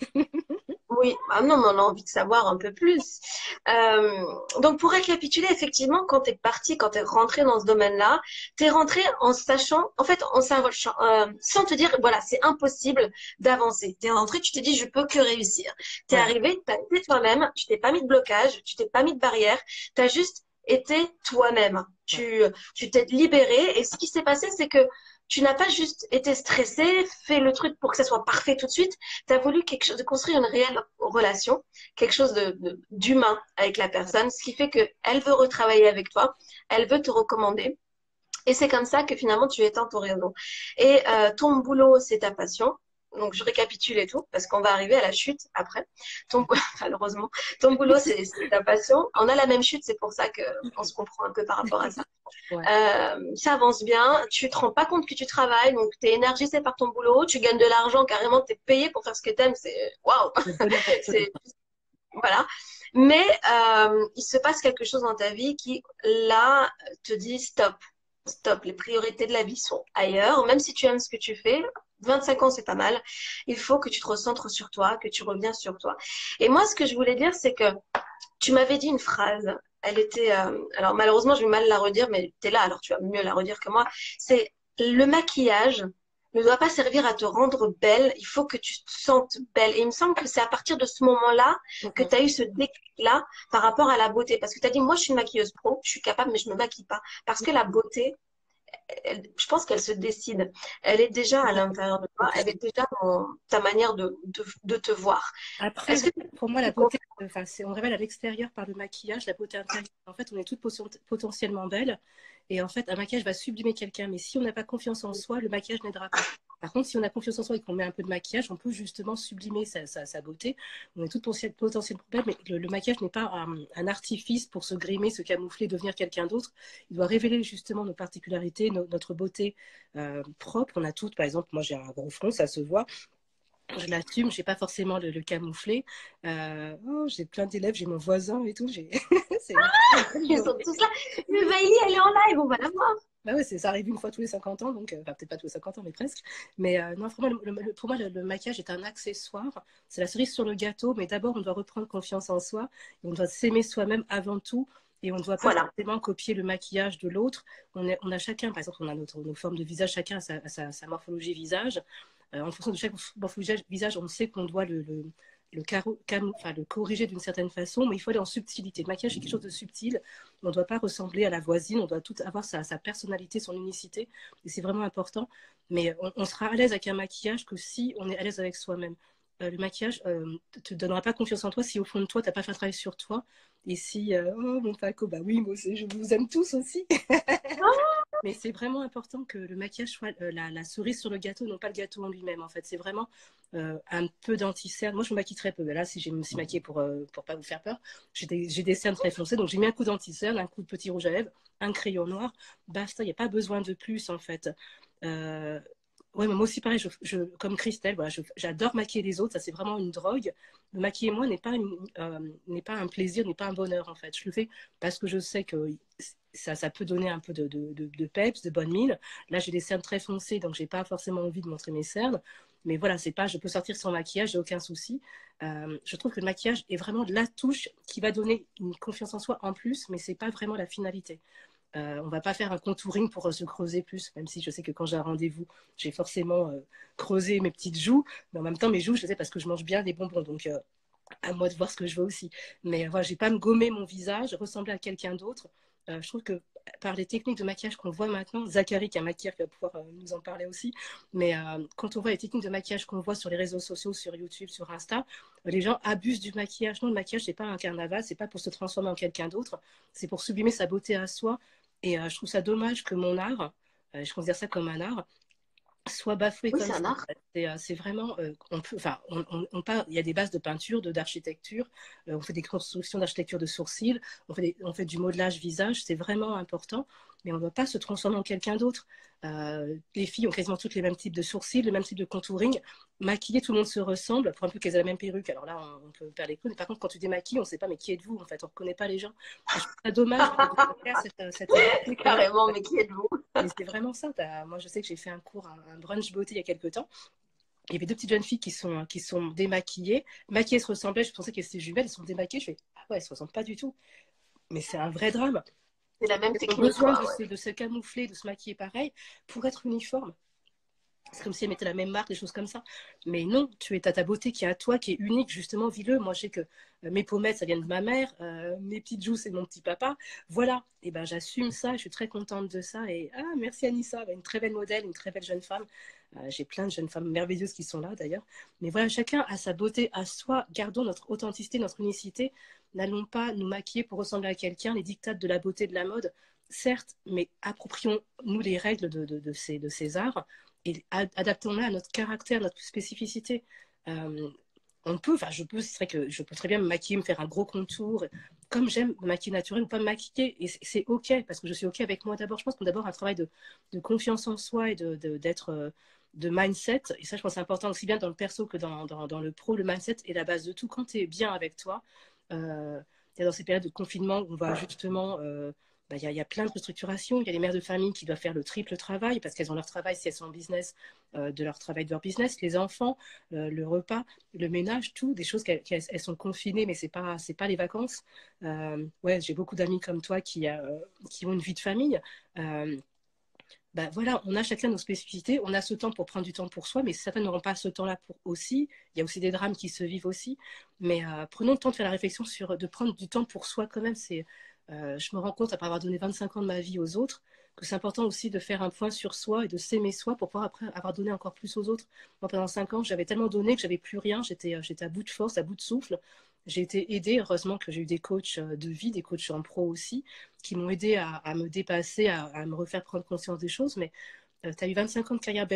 oui, ah non, mais on a envie de savoir un peu plus. Donc, pour récapituler, effectivement, quand tu es parti, quand tu es rentré dans ce domaine-là, tu es rentré en sachant, en fait, sans te dire, voilà, c'est impossible d'avancer. Tu es rentré, tu t'es dit, je peux que réussir. Tu es Voilà. arrivé, tu as été toi-même, tu t'es pas mis de blocage, tu t'es pas mis de barrière, tu as juste été toi-même. Ouais. Tu t'es libéré et ce qui s'est passé, c'est que tu n'as pas juste été stressé, fait le truc pour que ça soit parfait tout de suite. Tu as voulu de construire une réelle relation, quelque chose d'humain avec la personne, ce qui fait qu'elle veut retravailler avec toi, elle veut te recommander. Et c'est comme ça que finalement tu éteins ton réseau. Et ton boulot, c'est ta passion. Donc je récapitule et tout, parce qu'on va arriver à la chute après. Malheureusement, ton boulot, c'est ta passion. On a la même chute, c'est pour ça qu'on se comprend un peu par rapport à ça. Ouais. Ça avance bien, tu te rends pas compte que tu travailles, donc tu es énergisé par ton boulot, tu gagnes de l'argent, carrément, tu es payé pour faire ce que tu aimes, c'est waouh! Le bonheur absolu. C'est voilà. Mais il se passe quelque chose dans ta vie qui, là, te dit stop, stop. Les priorités de la vie sont ailleurs. Même si tu aimes ce que tu fais, 25 ans, c'est pas mal. Il faut que tu te recentres sur toi, que tu reviens sur toi. Et moi, ce que je voulais dire, c'est que tu m'avais dit une phrase. Elle était, alors malheureusement, je vais mal la redire, mais tu es là, alors tu vas mieux la redire que moi. C'est le maquillage ne doit pas servir à te rendre belle. Il faut que tu te sentes belle. Et il me semble que c'est à partir de ce moment-là que Mhm. tu as eu ce déclic-là par rapport à la beauté. Parce que tu as dit, moi, je suis une maquilleuse pro, je suis capable, mais je me maquille pas. Parce que la beauté, je pense qu'elle se décide. Elle est déjà à l'intérieur de toi. Elle est déjà dans ta manière de te voir. Après, Est-ce que pour moi, la tu beauté, enfin, on révèle à l'extérieur par le maquillage la beauté intérieure. En fait, on est toutes potentiellement belles. Et en fait, un maquillage va sublimer quelqu'un. Mais si on n'a pas confiance en soi, le maquillage n'aidera pas. Par contre, si on a confiance en soi et qu'on met un peu de maquillage, on peut justement sublimer sa beauté. On est toutes potentiellement belles, mais le maquillage n'est pas un artifice pour se grimer, se camoufler, devenir quelqu'un d'autre. Il doit révéler justement nos particularités, notre beauté propre. On a toutes, par exemple, moi j'ai un gros front, ça se voit. Je l'assume, je n'ai pas forcément le camoufler. Oh, j'ai plein d'élèves, j'ai mon voisin et tout. C'est une belle ils sont journée. tous là? Mais Vaïli, elle est en live, on va la voir. Bah ouais, ça arrive une fois tous les 50 ans, donc, enfin, peut-être pas tous les 50 ans, mais presque. Mais non, vraiment, pour moi, le maquillage est un accessoire. C'est la cerise sur le gâteau, mais d'abord, on doit reprendre confiance en soi. Et on doit s'aimer soi-même avant tout. Et on ne doit pas Voilà. forcément copier le maquillage de l'autre. On a chacun, par exemple, on a nos formes de visage, chacun a sa morphologie visage. En fonction de chaque morphologie visage, on sait qu'on doit enfin, le corriger d'une certaine façon, mais il faut aller en subtilité. Le maquillage, c'est quelque chose de subtil. On ne doit pas ressembler à la voisine, on doit tout avoir sa personnalité, son unicité, et c'est vraiment important. Mais on sera à l'aise avec un maquillage que si on est à l'aise avec soi-même. Le maquillage te donnera pas confiance en toi si au fond de toi, tu n'as pas fait un travail sur toi. Et si, oh mon Paco, bah oui, moi aussi, je vous aime tous aussi. Mais c'est vraiment important que le maquillage soit la cerise sur le gâteau, non pas le gâteau en lui-même. En fait, c'est vraiment un peu d'anti-cerne. Moi, je me maquille très peu. Là, si je me suis maquillée pour pas vous faire peur, j'ai des cernes très foncées, donc j'ai mis un coup d'anti-cerne, un coup de petit rouge à lèvres, un crayon noir. Basta, il n'y a pas besoin de plus, en fait. Euh, Ouais, mais moi aussi, pareil, comme Christelle, voilà, j'adore maquiller les autres, ça c'est vraiment une drogue. Me maquiller moi n'est pas un plaisir, n'est pas un bonheur en fait. Je le fais parce que je sais que ça peut donner un peu de peps, de bonne mine. Là, j'ai des cernes très foncées, donc j'ai pas forcément envie de montrer mes cernes. Mais voilà, c'est pas, je peux sortir sans maquillage, j'ai aucun souci. Je trouve que le maquillage est vraiment la touche qui va donner une confiance en soi en plus, mais c'est pas vraiment la finalité. On va pas faire un contouring pour se creuser plus, même si je sais que quand j'ai un rendez-vous, j'ai forcément creusé mes petites joues, mais en même temps, mes joues, je les sais parce que je mange bien des bonbons, donc à moi de voir ce que je veux aussi. Mais voilà, j'ai pas me gommer mon visage, ressembler à quelqu'un d'autre. Je trouve que par les techniques de maquillage qu'on voit maintenant, Zachary qui est un maquilleur qui va pouvoir nous en parler aussi, mais quand on voit les techniques de maquillage qu'on voit sur les réseaux sociaux, sur YouTube, sur Insta, les gens abusent du maquillage. Non, le maquillage, c'est pas un carnaval, c'est pas pour se transformer en quelqu'un d'autre, c'est pour sublimer sa beauté à soi. Et je trouve ça dommage que mon art, je considère ça comme un art, soit bafoué Oui, comme c'est ça. un art. C'est vraiment, on peut, enfin, il y a des bases de peinture, d'architecture, on fait des constructions d'architecture de sourcils, on fait du modelage visage, c'est vraiment important, mais on ne doit pas se transformer en quelqu'un d'autre. Les filles ont quasiment toutes les mêmes types de sourcils, le même type de contouring. Maquillées, tout le monde se ressemble, pour un peu qu'elles aient la même perruque. Alors là, on peut faire les clowns. Par contre, quand tu démaquilles, on ne sait pas, mais qui êtes-vous en fait, on ne reconnaît pas les gens. Et je trouve ça dommage de faire cette beauté qu'on a. Carrément, mais qui êtes-vous? Mais c'est vraiment ça. Moi, je sais que j'ai fait un cours, un brunch beauté il y a quelques temps. Il y avait deux petites jeunes filles qui sont démaquillées. Maquillées se ressemblaient, je pensais qu'elles étaient jumelles, elles sont démaquillées. Je fais, ah ouais, elles se ressemblent pas du tout. Mais c'est un vrai drame. C'est la même Elles ont technique, besoin quoi. Ouais. de se camoufler, de se maquiller pareil pour être uniforme. C'est comme si elle mettait la même marque, des choses comme ça. Mais non, tu es à ta beauté qui est à toi, qui est unique, justement, vis-le. Moi, je sais que mes pommettes, ça vient de ma mère, mes petites joues, c'est mon petit papa. Voilà, et ben j'assume ça, je suis très contente de ça. Et merci Anissa, une très belle modèle, une très belle jeune femme. J'ai plein de jeunes femmes merveilleuses qui sont là d'ailleurs. Mais voilà, chacun a sa beauté à soi. Gardons notre authenticité, notre unicité. N'allons pas nous maquiller pour ressembler à quelqu'un, les dictates de la beauté, de la mode. Certes, mais approprions-nous les règles de ces arts et adaptons-la à notre caractère, notre spécificité. Euh, on peut, enfin, c'est vrai que je peux très bien me maquiller, me faire un gros contour, comme j'aime me maquiller naturel ou pas me maquiller, et c'est ok, parce que je suis ok avec moi d'abord. Je pense qu'on a d'abord un travail de confiance en soi et d'être, de mindset, et ça, je pense que c'est important aussi bien dans le perso que dans le pro. Le mindset est la base de tout. Quand tu es bien avec toi, euh, dans ces périodes de confinement où on va justement bah, y a plein de restructurations. Il y a les mères de famille qui doivent faire le triple travail parce qu'elles ont leur travail si elles sont en business, de leur travail de leur business, les enfants, le repas, le ménage, tout, des choses elles sont confinées, mais c'est pas les vacances. Ouais, j'ai beaucoup d'amis comme toi qui ont une vie de famille. Euh, bah voilà, on a chacun nos spécificités, on a ce temps pour prendre du temps pour soi, mais certains n'auront pas ce temps-là pour aussi. Il y a aussi des drames qui se vivent aussi. Mais prenons le temps de faire la réflexion sur de prendre du temps pour soi quand même. Je me rends compte, après avoir donné 25 ans de ma vie aux autres, que c'est important aussi de faire un point sur soi et de s'aimer soi pour pouvoir après avoir donné encore plus aux autres. Moi, pendant 5 ans, j'avais tellement donné que j'avais plus rien. J'étais à bout de force, à bout de souffle. J'ai été aidée, heureusement que j'ai eu des coachs de vie, des coachs en pro aussi, qui m'ont aidée à me dépasser, à me refaire prendre conscience des choses. Mais tu as eu 25 ans de carrière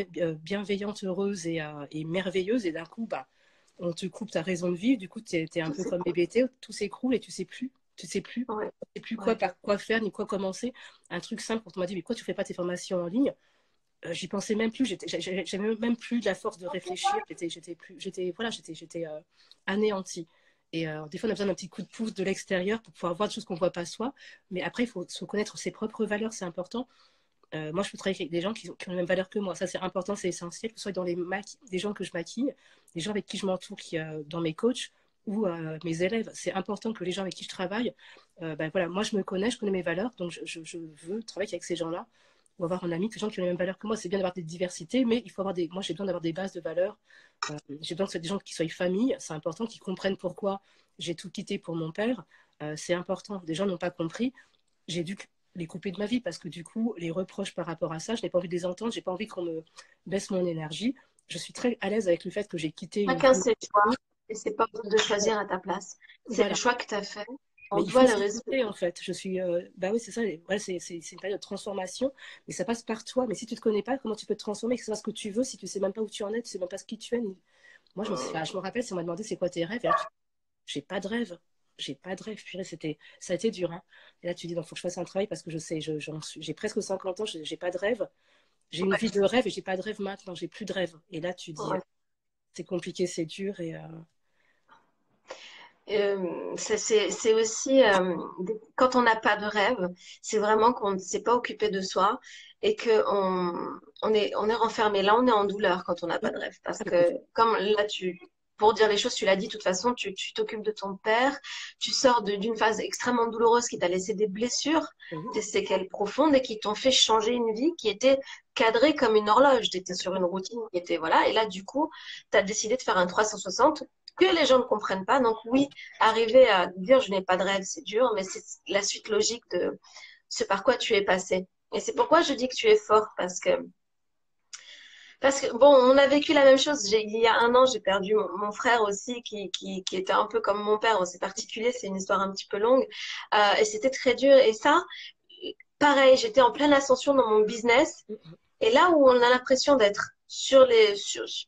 bienveillante, heureuse et merveilleuse, et d'un coup, bah, on te coupe ta raison de vivre. Du coup, tu es un Tout peu c'est comme BBT, tout s'écroule et tu sais plus. ouais, Tu sais plus quoi, ouais. par quoi faire, ni quoi commencer. Un truc simple, quand on m'a dit, mais pourquoi tu fais pas tes formations en ligne? J'y pensais même plus, j'avais même plus de la force de réfléchir, j'étais anéantie. Et des fois, on a besoin d'un petit coup de pouce de l'extérieur pour pouvoir voir des choses qu'on ne voit pas soi. Mais après, il faut se connaître ses propres valeurs, c'est important. Moi, je peux travailler avec des gens qui ont les mêmes valeurs que moi. Ça, c'est important, c'est essentiel, que ce soit dans des gens que je maquille, des gens avec qui je m'entoure, dans mes coachs ou mes élèves. C'est important que les gens avec qui je travaille, ben voilà, moi, je me connais, je connais mes valeurs, donc je veux travailler avec ces gens-là ou avoir un ami, des gens qui ont les mêmes valeurs que moi. C'est bien d'avoir des diversités, mais il faut avoir moi, j'ai besoin d'avoir des bases de valeurs. J'ai besoin que ce soit des gens qui soient famille. C'est important, qu'ils comprennent pourquoi j'ai tout quitté pour mon père. C'est important. Des gens n'ont pas compris. J'ai dû les couper de ma vie parce que du coup, les reproches par rapport à ça, je n'ai pas envie de les entendre. J'ai pas envie qu'on me baisse mon énergie. Je suis très à l'aise avec le fait que j'ai quitté une Chacun vie. ses choix et c'est pas de choisir à ta place. C'est le Voilà. choix que tu as fait. On Mais il doit faut le s'écouter, respecter. en fait. Bah oui, c'est ça. Ouais, c'est une période de transformation, mais ça passe par toi. Mais si tu te connais pas, comment tu peux te transformer, que ce soit ce que tu veux, si tu sais même pas où tu en es, tu sais même pas ce qui tu es. Moi, je me rappelle, si on m'a demandé c'est quoi tes rêves, et là, j'ai pas de rêve. J'ai pas de rêve. Purée, ça a été dur. Hein. Et là, tu dis, il faut que je fasse un travail parce que je sais, j'ai presque 50 ans, j'ai pas de rêve. J'ai une vie de rêve et j'ai pas de rêve maintenant. J'ai plus de rêve. Et là, tu dis, Ouais. c'est compliqué, c'est dur. C'est aussi, quand on n'a pas de rêve, c'est vraiment qu'on ne s'est pas occupé de soi et on est renfermé. Là, on est en douleur quand on n'a pas de rêve. Parce que, comme là, pour dire les choses, tu l'as dit, de toute façon, tu t'occupes de ton père, tu sors d'une phase extrêmement douloureuse qui t'a laissé des blessures, des séquelles profondes et qui t'ont fait changer une vie qui était cadrée comme une horloge. Tu étais sur une routine qui était, voilà. Et là, du coup, tu as décidé de faire un 360 que les gens ne comprennent pas. Donc oui, arriver à dire je n'ai pas de rêve, c'est dur, mais c'est la suite logique de ce par quoi tu es passé. Et c'est pourquoi je dis que tu es fort, parce que bon, on a vécu la même chose. Il y a un an, j'ai perdu mon frère aussi, qui était un peu comme mon père. Bon, c'est particulier, c'est une histoire un petit peu longue, et c'était très dur. Et ça, pareil, j'étais en pleine ascension dans mon business. Et là où on a l'impression d'être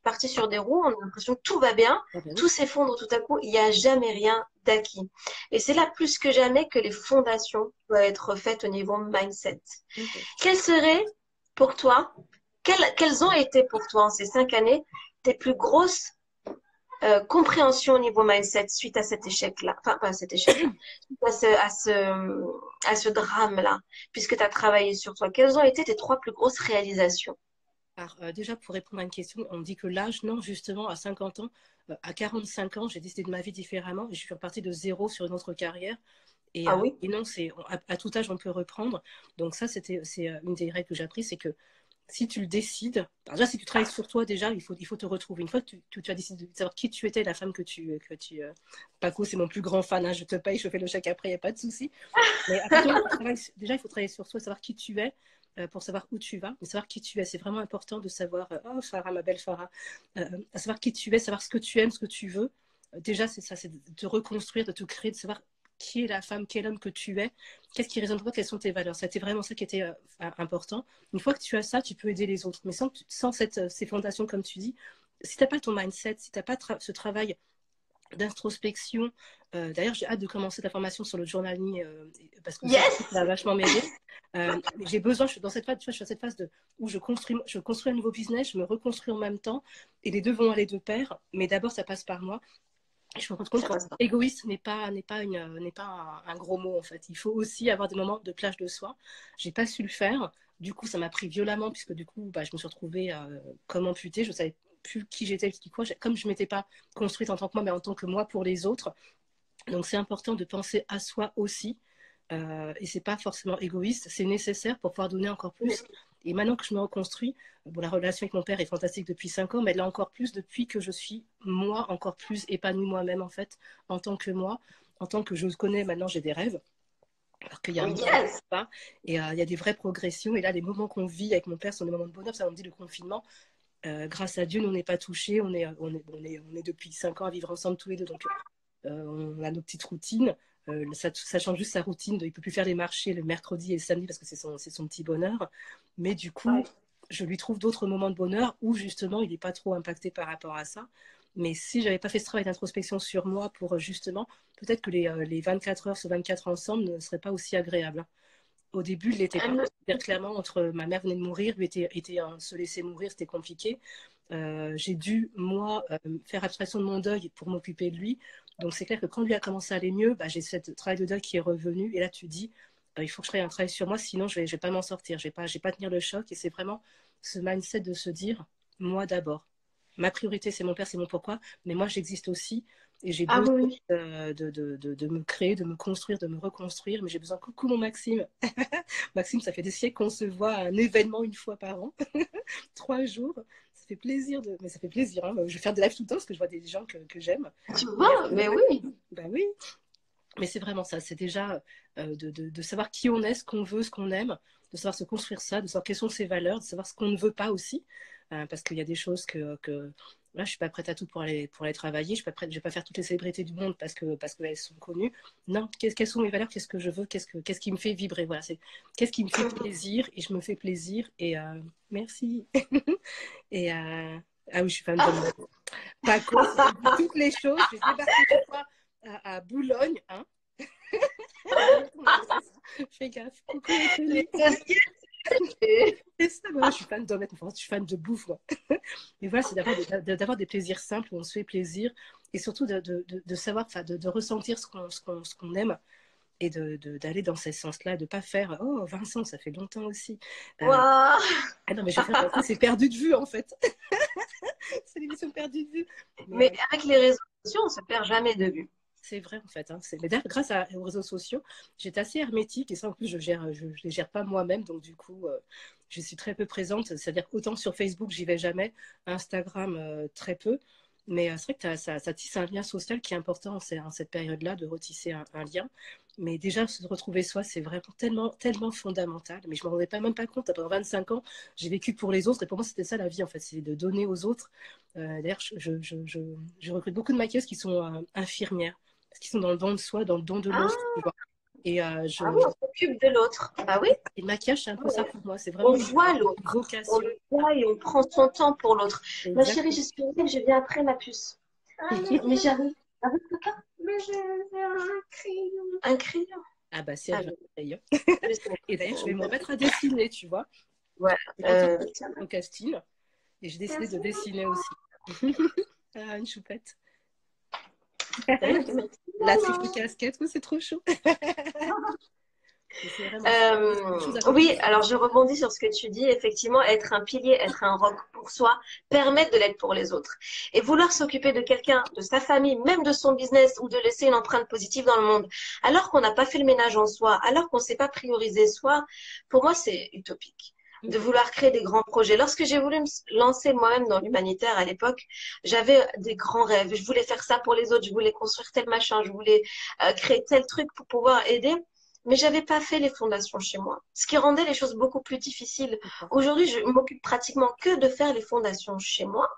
parti sur des roues, on a l'impression que tout va bien, Ah ben tout oui. s'effondre tout à coup, il n'y a jamais rien d'acquis. Et c'est là plus que jamais que les fondations doivent être faites au niveau mindset. Ok. Quelles seraient pour toi, quelles ont été pour toi en ces 5 années tes plus grosses compréhensions au niveau mindset suite à cet échec-là, enfin pas à cet échec-là, suite à ce drame-là, puisque tu as travaillé sur toi. Quelles ont été tes 3 plus grosses réalisations? Alors, déjà, pour répondre à une question, on dit que l'âge, non, justement, à 50 ans, à 45 ans, j'ai décidé de ma vie différemment et je suis repartie de zéro sur une autre carrière. Ah oui? Et non, à tout âge, on peut reprendre. Donc ça, c'est une des règles que j'ai apprises, c'est que si tu le décides, alors déjà, si tu travailles sur toi, déjà, il faut te retrouver. Une fois que tu as décidé de savoir qui tu étais, la femme Paco, c'est mon plus grand fan, hein, je te paye, je fais le chèque après, il n'y a pas de souci. Mais à partir du moment où tu travailles, déjà, il faut travailler sur soi, savoir qui tu es, pour savoir où tu vas, mais savoir qui tu es. C'est vraiment important de savoir, oh Farah, ma belle Farah, savoir qui tu es, savoir ce que tu aimes, ce que tu veux. Déjà, c'est ça, c'est de te reconstruire, de te créer, de savoir qui est la femme, quel homme que tu es, qu'est-ce qui résonne pour toi, quelles sont tes valeurs. C'était vraiment ça qui était important. Une fois que tu as ça, tu peux aider les autres. Mais sans ces fondations, comme tu dis, si tu n'as pas ton mindset, si tu n'as pas ce travail d'introspection. D'ailleurs, j'ai hâte de commencer ta formation sur le journaling parce que ça Yes! va vachement m'aider. J'ai besoin, je suis dans cette phase, tu vois, je suis dans cette phase où je construis un nouveau business, je me reconstruis en même temps et les deux vont aller de pair. Mais d'abord, ça passe par moi. Et je me rends compte Ça qu'en passe pas. égoïste n'est pas un gros mot en fait. Il faut aussi avoir des moments de plage de soi. J'ai pas su le faire. Du coup, ça m'a pris violemment puisque du coup, bah, je me suis retrouvée comme amputée. Je savais plus qui j'étais, qui quoi. Comme je m'étais pas construite en tant que moi, mais en tant que moi pour les autres. Donc, c'est important de penser à soi aussi. Et c'est pas forcément égoïste. C'est nécessaire pour pouvoir donner encore plus Et maintenant que je me reconstruis, bon, la relation avec mon père est fantastique depuis 5 ans, mais elle est encore plus depuis que je suis moi, encore plus épanouie moi-même en fait, en tant que moi, en tant que je connais maintenant, j'ai des rêves. Alors qu'il y a un moment Yes. pas, et il y a des vraies progressions. Et là, les moments qu'on vit avec mon père sont des moments de bonheur. Ça, on me dit le confinement. Grâce à Dieu, nous, on n'est pas touchés. On est depuis 5 ans à vivre ensemble tous les deux. Donc, on a nos petites routines. Ça change juste sa routine. Il ne peut plus faire les marchés le mercredi et le samedi parce que c'est son petit bonheur. Mais du coup, Ouais. je lui trouve d'autres moments de bonheur où justement, il n'est pas trop impacté par rapport à ça. Mais si je n'avais pas fait ce travail d'introspection sur moi pour justement, peut-être que les 24 heures sur 24 ensemble ne seraient pas aussi agréables. Au début, il n'était pas. C'est-à-dire, clairement, entre ma mère venait de mourir, lui était se laisser mourir, c'était compliqué. J'ai dû, moi, faire abstraction de mon deuil pour m'occuper de lui. Donc, c'est clair que quand lui a commencé à aller mieux, bah, j'ai ce travail de deuil qui est revenu. Et là, tu dis, il faut que je fasse un travail sur moi, sinon je vais pas m'en sortir. Je vais pas tenir le choc. Et c'est vraiment ce mindset de se dire, moi d'abord. Ma priorité, c'est mon père, c'est mon pourquoi. Mais moi, j'existe aussi. Et j'ai Ah besoin oui. de me créer, de me construire, de me reconstruire. Mais j'ai besoin, coucou mon Maxime. Maxime, ça fait des siècles qu'on se voit à un événement une fois par an. 3 jours. Ça fait plaisir. Mais ça fait plaisir. Hein. Je vais faire des lives tout le temps parce que je vois des gens que j'aime. Tu Et, vois, mais oui. bah oui. Mais c'est vraiment ça. C'est déjà de savoir qui on est, ce qu'on veut, ce qu'on aime, de savoir se construire ça, de savoir quelles sont ses valeurs, de savoir ce qu'on ne veut pas aussi. Parce qu'il y a des choses que là, je suis pas prête à tout pour aller travailler. Je suis pas prête, je vais pas faire toutes les célébrités du monde parce qu'elles sont connues. Non, quelles sont mes valeurs, qu'est-ce que je veux, qu'est-ce qui me fait vibrer. Voilà, c'est qu'est-ce qui me fait plaisir et je me fais plaisir. Et merci. Et ah oui, je suis fan de Paco. Si tu dis toutes les choses, je vais débarquer chez toi à Boulogne, hein. Fais gaffe. Coucou les Les colis. dossiers. C'est ça, moi, je suis fan d'hommes, je suis fan de bouffe. Moi. Mais voilà, c'est d'avoir des plaisirs simples où on se fait plaisir et surtout de savoir, de ressentir ce qu'on aime et d'aller dans ce sens-là, de ne pas faire oh, Vincent, ça fait longtemps aussi. Waouh. Ah non, mais je vais faire c'est perdu de vue en fait. C'est l'émission perdue de vue. Mais Mais avec les réseaux sociaux, on se perd jamais de vue. c'est vrai en fait. Hein. Mais grâce aux réseaux sociaux, j'étais assez hermétique et ça en plus je les gère pas moi-même donc du coup je suis très peu présente. C'est-à-dire autant sur Facebook j'y vais jamais, Instagram très peu. Mais c'est vrai que ça tisse un lien social qui est important en cette période-là de retisser un lien. Mais déjà se retrouver soi, c'est vraiment tellement tellement fondamental. Mais je m'en rendais pas même pas compte. Pendant 25 ans, j'ai vécu pour les autres et pour moi c'était ça la vie en fait, c'est de donner aux autres. D'ailleurs, je recrute beaucoup de maquilleuses qui sont infirmières parce qu'ils sont dans le don de soi, dans le don de l'autre. Ah, Tu vois. Et ah oui, on s'occupe de l'autre. Bah oui. le maquillage, c'est un peu ça pour moi. C'est On vraiment voit une l'autre. On vocation. le voit et on prend son temps pour l'autre. Ma chérie, Exactement. j'espère que je viens après ma puce. Mais j'arrive. Avec papa. Mais je veux un crayon. Un crayon. Ah bah si, Ah, elle vient d'ailleurs. je sais. Et d'ailleurs, je vais me remettre à dessiner, tu vois. Ouais. J'ai longtemps Tiens. au casting et j'ai décidé de Merci. dessiner aussi. Ah, une choupette. D'ailleurs, Merci, la triple maman. casquette, oh, c'est trop chaud. Et c'est vraiment ça. Des choses à Oui, repenser. alors je rebondis sur ce que tu dis. Effectivement, être un pilier, être un roc pour soi, permettre de l'être pour les autres. Et vouloir s'occuper de quelqu'un, de sa famille, même de son business ou de laisser une empreinte positive dans le monde, alors qu'on n'a pas fait le ménage en soi, alors qu'on ne s'est pas prioriser soi, pour moi, c'est utopique de vouloir créer des grands projets. Lorsque j'ai voulu me lancer moi-même dans l'humanitaire à l'époque, j'avais des grands rêves. Je voulais faire ça pour les autres, je voulais construire tel machin, je voulais créer tel truc pour pouvoir aider. Mais j'avais pas fait les fondations chez moi, ce qui rendait les choses beaucoup plus difficiles. Aujourd'hui, je m'occupe pratiquement que de faire les fondations chez moi,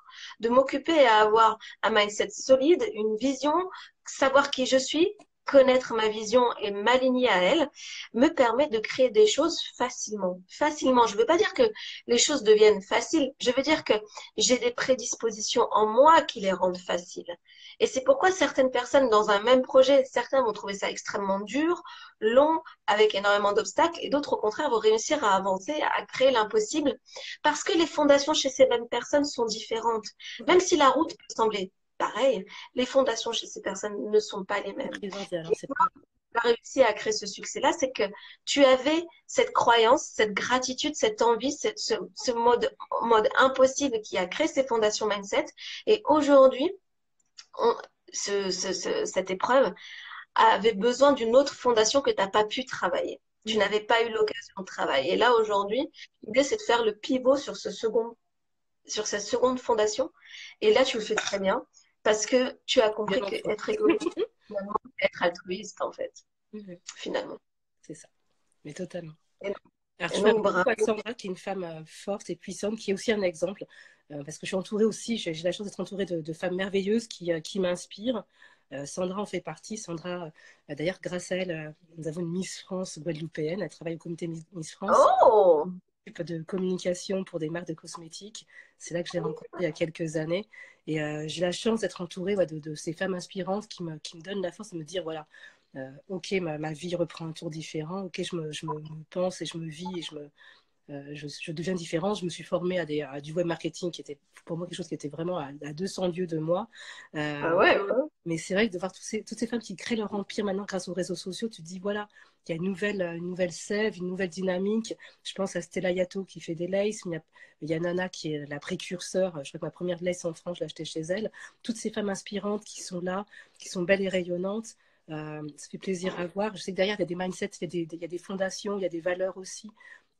de m'occuper à avoir un mindset solide, une vision, savoir qui je suis, connaître ma vision et m'aligner à elle, me permet de créer des choses facilement. Facilement. Je ne veux pas dire que les choses deviennent faciles. Je veux dire que j'ai des prédispositions en moi qui les rendent faciles. Et c'est pourquoi certaines personnes dans un même projet, certains vont trouver ça extrêmement dur, long, avec énormément d'obstacles, et d'autres au contraire vont réussir à avancer, à créer l'impossible, parce que les fondations chez ces mêmes personnes sont différentes. Même si la route peut sembler pareille, les fondations chez ces personnes ne sont pas les C'est mêmes. primordial, hein, Et c'est toi, pas. tu as réussi à créer ce succès-là, c'est que tu avais cette croyance, cette gratitude, cette envie, ce mode impossible qui a créé ces fondations mindset. Et aujourd'hui, on- cette épreuve avait besoin d'une autre fondation que tu n'as pas pu travailler. Tu n'avais pas eu l'occasion de travailler. Et là, aujourd'hui, l'idée, c'est de faire le pivot sur cette seconde fondation. Et là, tu le fais très bien parce que tu as Bien compris entourée. qu'être égoïste, finalement, c'est être altruiste, en fait, Mhm. finalement. C'est ça, mais totalement. Et, Alors, et tu m'as donc, beaucoup bravo. Alexandra, qui est une femme forte et puissante, qui est aussi un exemple, parce que je suis entourée aussi, j'ai la chance d'être entourée de femmes merveilleuses qui m'inspirent. Sandra en fait partie. Sandra, d'ailleurs, grâce à elle, nous avons une Miss France guadeloupéenne. Elle travaille au comité Miss France, Oh! de communication pour des marques de cosmétiques. C'est là que je l'ai rencontrée il y a quelques années. Et j'ai la chance d'être entourée de ces femmes inspirantes qui me donnent la force de me dire, voilà, ok, ma vie reprend un tour différent, ok, me pense et je me vis et je deviens différente. Je me suis formée à du web marketing qui était pour moi quelque chose qui était vraiment à 200 lieues de moi. Ah Euh, ouais, ouais. mais c'est vrai que de voir toutes ces femmes qui créent leur empire maintenant grâce aux réseaux sociaux, tu te dis, voilà, il y a une nouvelle sève, une nouvelle dynamique. Je pense à Stella Yato qui fait des laces, il y a Nana qui est la précurseur. Je crois que ma première lace en France, je l'ai achetée chez elle. Toutes ces femmes inspirantes qui sont là, qui sont belles et rayonnantes. Ça fait plaisir à voir. Je sais que derrière, il y a des mindsets, il y a des fondations, il y a des valeurs aussi.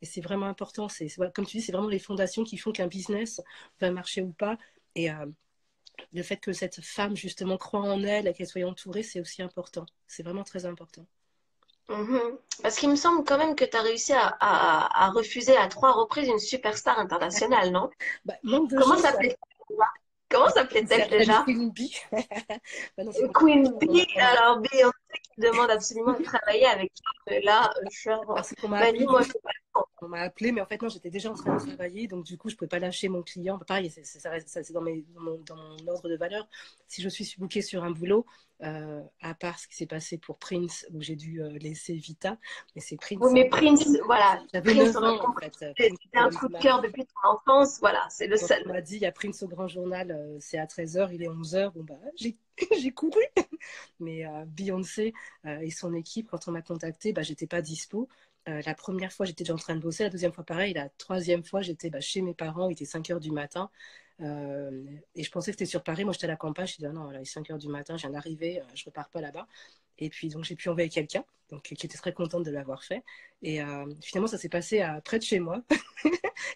Et c'est vraiment important. Comme tu dis, c'est vraiment les fondations qui font qu'un business va marcher ou pas. Et le fait que cette femme, justement, croit en elle et qu'elle soit entourée, c'est aussi important. C'est vraiment très important. Mhm. Parce qu'il me semble quand même que tu as réussi à refuser à 3 reprises une superstar internationale, non? Bah, manque de Comment chance, s'appelait Comment une s'appelait-elle certaine déjà? Queen Bee. Bah non, c'est mon Queen on a- Bee. on a- Alors, Beyoncé qui demande absolument de travailler avec toi. Mais là, parce qu'on m'a m'a dit, appelé, moi, je sais pas. on m'a appelé, mais en fait, non, j'étais déjà en train de travailler, donc du coup, je ne pouvais pas lâcher mon client. Pareil, c'est dans mon ordre de valeur. Si je suis bookée sur un boulot, à part ce qui s'est passé pour Prince, où j'ai dû laisser Vita, mais c'est Oui, Prince. mais Prince, voilà, J'avais Prince, 9 on a ans, en compris. fait. Prince, C'était un coup de cœur depuis ton enfance. Voilà, c'est le donc, on seul. m'a dit, il y a Prince au grand journal, c'est à 13 h, il est 11 h. Bon, bah, j'ai couru. Mais Beyoncé et son équipe, quand on m'a contacté, bah, j'étais pas dispo. La première fois, j'étais déjà en train de bosser. La deuxième fois, pareil. La troisième fois, j'étais chez mes parents. Il était 5 h du matin. Et je pensais que c'était sur Paris. Moi, j'étais à la campagne. Je me suis dit, ah non, là, il est 5 h du matin, je viens d'arriver, je repars pas là-bas. Et puis, donc, j'ai pu envoyer quelqu'un qui était très contente de l'avoir fait. Et finalement, ça s'est passé près de chez moi.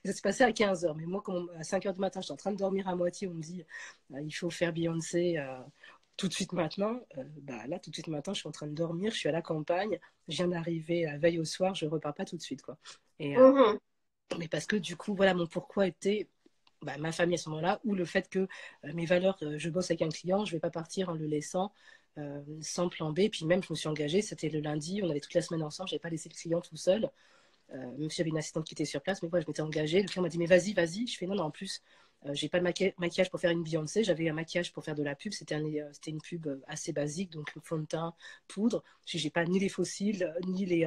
Ça s'est passé à 15 h. Mais moi, à 5 h du matin, j'étais en train de dormir à moitié, on me dit, il faut faire Beyoncé tout de suite maintenant. Bah, là, tout de suite maintenant, je suis en train de dormir, je suis à la campagne, je viens d'arriver la veille au soir, je repars pas tout de suite, quoi. Et, Mhm. mais parce que du coup, voilà, mon pourquoi était ma famille à ce moment-là, ou le fait que mes valeurs, je bosse avec un client, je vais pas partir en le laissant sans plan B. Puis même, je me suis engagée, c'était le lundi, on avait toute la semaine ensemble, je n'avais pas laissé le client tout seul. Même si j'avais une assistante qui était sur place, mais moi, je m'étais engagée. Le client m'a dit, mais vas-y, vas-y. Je fais, non, non, en plus, j'ai pas de maquillage pour faire une Beyoncé. J'avais un maquillage pour faire de la pub. C'était une pub assez basique, donc fond de teint, poudre. J'ai pas ni les fossiles, ni les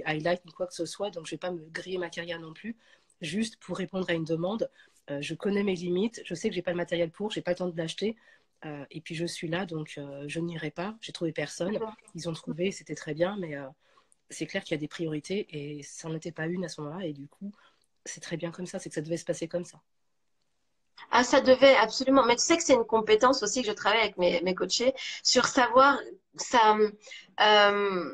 highlights, ni quoi que ce soit. Donc, je vais pas me griller ma carrière non plus. Juste pour répondre à une demande. Je connais mes limites. Je sais que j'ai pas le matériel pour. J'ai pas le temps de l'acheter. Et puis, je suis là, donc je n'irai pas. J'ai trouvé personne. Ils ont trouvé, c'était très bien, mais c'est clair qu'il y a des priorités et ça n'en était pas une à ce moment-là. Et du coup, c'est très bien comme ça, c'est que ça devait se passer comme ça. Ah, ça devait absolument. Mais tu sais que c'est une compétence aussi que je travaille avec mes coachés sur savoir ça,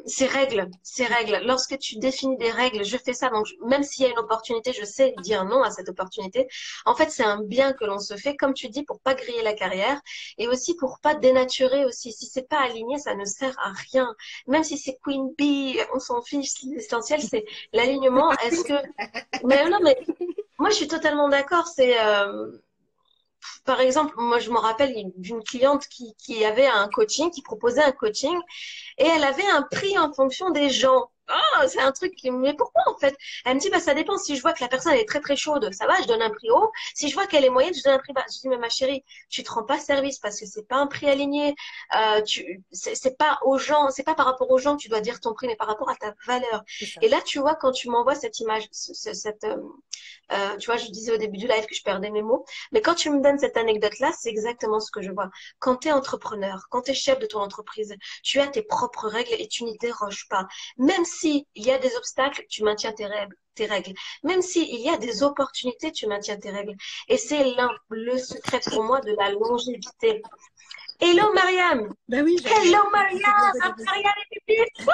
ces règles, ces règles. Lorsque tu définis des règles, je fais ça. Donc, même s'il y a une opportunité, je sais dire non à cette opportunité. En fait, c'est un bien que l'on se fait, comme tu dis, pour pas griller la carrière et aussi pour pas dénaturer aussi. Si c'est pas aligné, ça ne sert à rien. Même si c'est Queen Bee, on s'en fiche. L'essentiel, c'est l'alignement. Est-ce que, mais non, mais moi, je suis totalement d'accord. Par exemple, moi, je me rappelle d'une cliente qui avait un coaching, qui proposait un coaching, et elle avait un prix en fonction des gens. Oh, c'est un truc mais pourquoi en fait? Elle me dit, bah, ça dépend. Si je vois que la personne est très très chaude, ça va, je donne un prix haut. Si je vois qu'elle est moyenne, je donne un prix bas. Je dis, mais ma chérie, tu te rends pas service parce que c'est pas un prix aligné. C'est pas aux gens, c'est pas par rapport aux gens que tu dois dire ton prix, mais par rapport à ta valeur. C'est ça. Et là, tu vois, quand tu m'envoies cette image, tu vois, je disais au début du live que je perdais mes mots, mais quand tu me donnes cette anecdote-là, c'est exactement ce que je vois. Quand tu es entrepreneur, quand tu es chef de ton entreprise, tu as tes propres règles et tu n'y déroges pas. Même s'il y a des obstacles, tu maintiens tes règles. Tes règles. Même s'il y a des opportunités, tu maintiens tes règles. Et c'est le secret pour moi de la longévité. Hello Mariam! Ben oui, Hello je sais bien Mariam! regarder ça. Mariam et Pipi!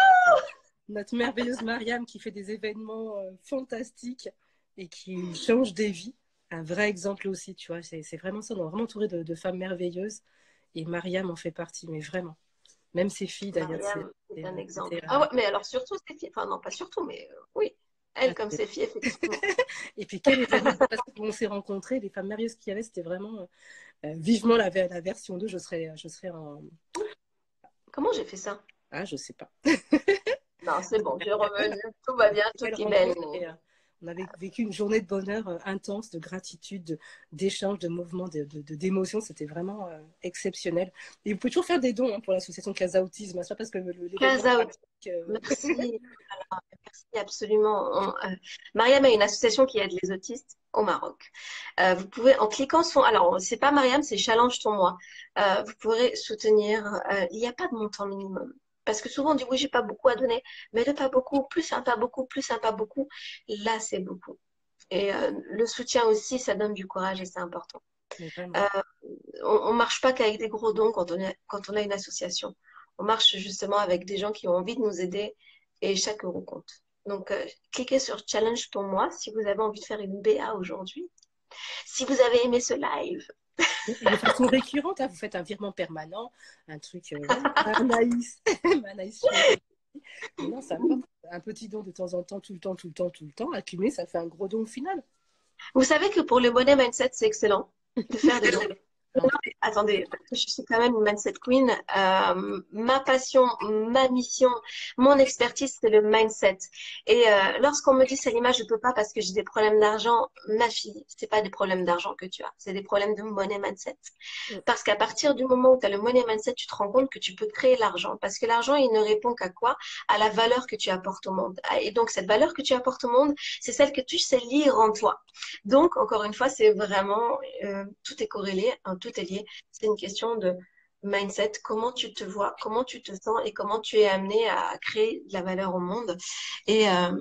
Notre merveilleuse Mariam qui fait des événements fantastiques et qui change des vies. Un vrai exemple aussi, tu vois. C'est vraiment ça. On est vraiment entouré de femmes merveilleuses. Et Mariam en fait partie, mais vraiment. Même ses filles, d'ailleurs. Mariam, c'est un exemple. C'était, Ah ouais, mais alors surtout ses filles. Enfin, non, pas surtout, mais oui. Elle, comme c'était- ses filles, effectivement. Et puis, quel événement. Parce qu'on s'est rencontrés, les femmes merveilleuses qu'il y avait, c'était vraiment vivement la version 2. Je serais en. Comment j'ai fait ça? Ah, je sais pas. Non, c'est bon, j'ai revenu. Tout va bien, tout Belle est belle. rencontre et on avait vécu une journée de bonheur intense, de gratitude, d'échange, de mouvement, d'émotions. C'était vraiment exceptionnel. Et vous pouvez toujours faire des dons hein, pour l'association Casa Autisme. C'est pas parce que l'événement est Casa Autisme. pratique. Merci. Merci, absolument. Mariam a une association qui aide les autistes au Maroc. Vous pouvez, en cliquant sur... Alors, c'est pas Mariam, c'est Challenge ton moi. Vous pourrez soutenir... il n'y a pas de montant minimum. Parce que souvent, on dit, oui, j'ai pas beaucoup à donner. Mais le pas beaucoup, plus un pas beaucoup, plus un pas beaucoup. Là, c'est beaucoup. Et le soutien aussi, ça donne du courage et c'est important. Mais Euh, vraiment. on marche pas qu'avec des gros dons quand on a une association. On marche justement avec des gens qui ont envie de nous aider et chaque euro compte. Donc, cliquez sur Challenge pour moi si vous avez envie de faire une BA aujourd'hui. Si vous avez aimé ce live, Et de façon récurrente, hein, vous faites un virement permanent, un truc, voilà, Anaïs, Anaïs chérie. Mais non, ça va. Un petit don de temps en temps, tout le temps, tout le temps, tout le temps, accumulé, ça fait un gros don au final. vous savez que pour le money mindset, c'est excellent de faire des dons. Non, mais attendez, parce que je suis quand même une mindset queen. Ma passion, ma mission, mon expertise, c'est le mindset. Et lorsqu'on me dit, Salima, je peux pas parce que j'ai des problèmes d'argent, ma fille, c'est pas des problèmes d'argent que tu as, c'est des problèmes de money mindset. Parce qu'à partir du moment où tu as le money mindset, tu te rends compte que tu peux créer l'argent. Parce que l'argent, il ne répond qu'à quoi? À la valeur que tu apportes au monde. Et donc, cette valeur que tu apportes au monde, c'est celle que tu sais lire en toi. Donc, encore une fois, c'est vraiment, tout est corrélé, hein, tout est lié. C'est une question de mindset, comment tu te vois, comment tu te sens et comment tu es amené à créer de la valeur au monde. Et, euh,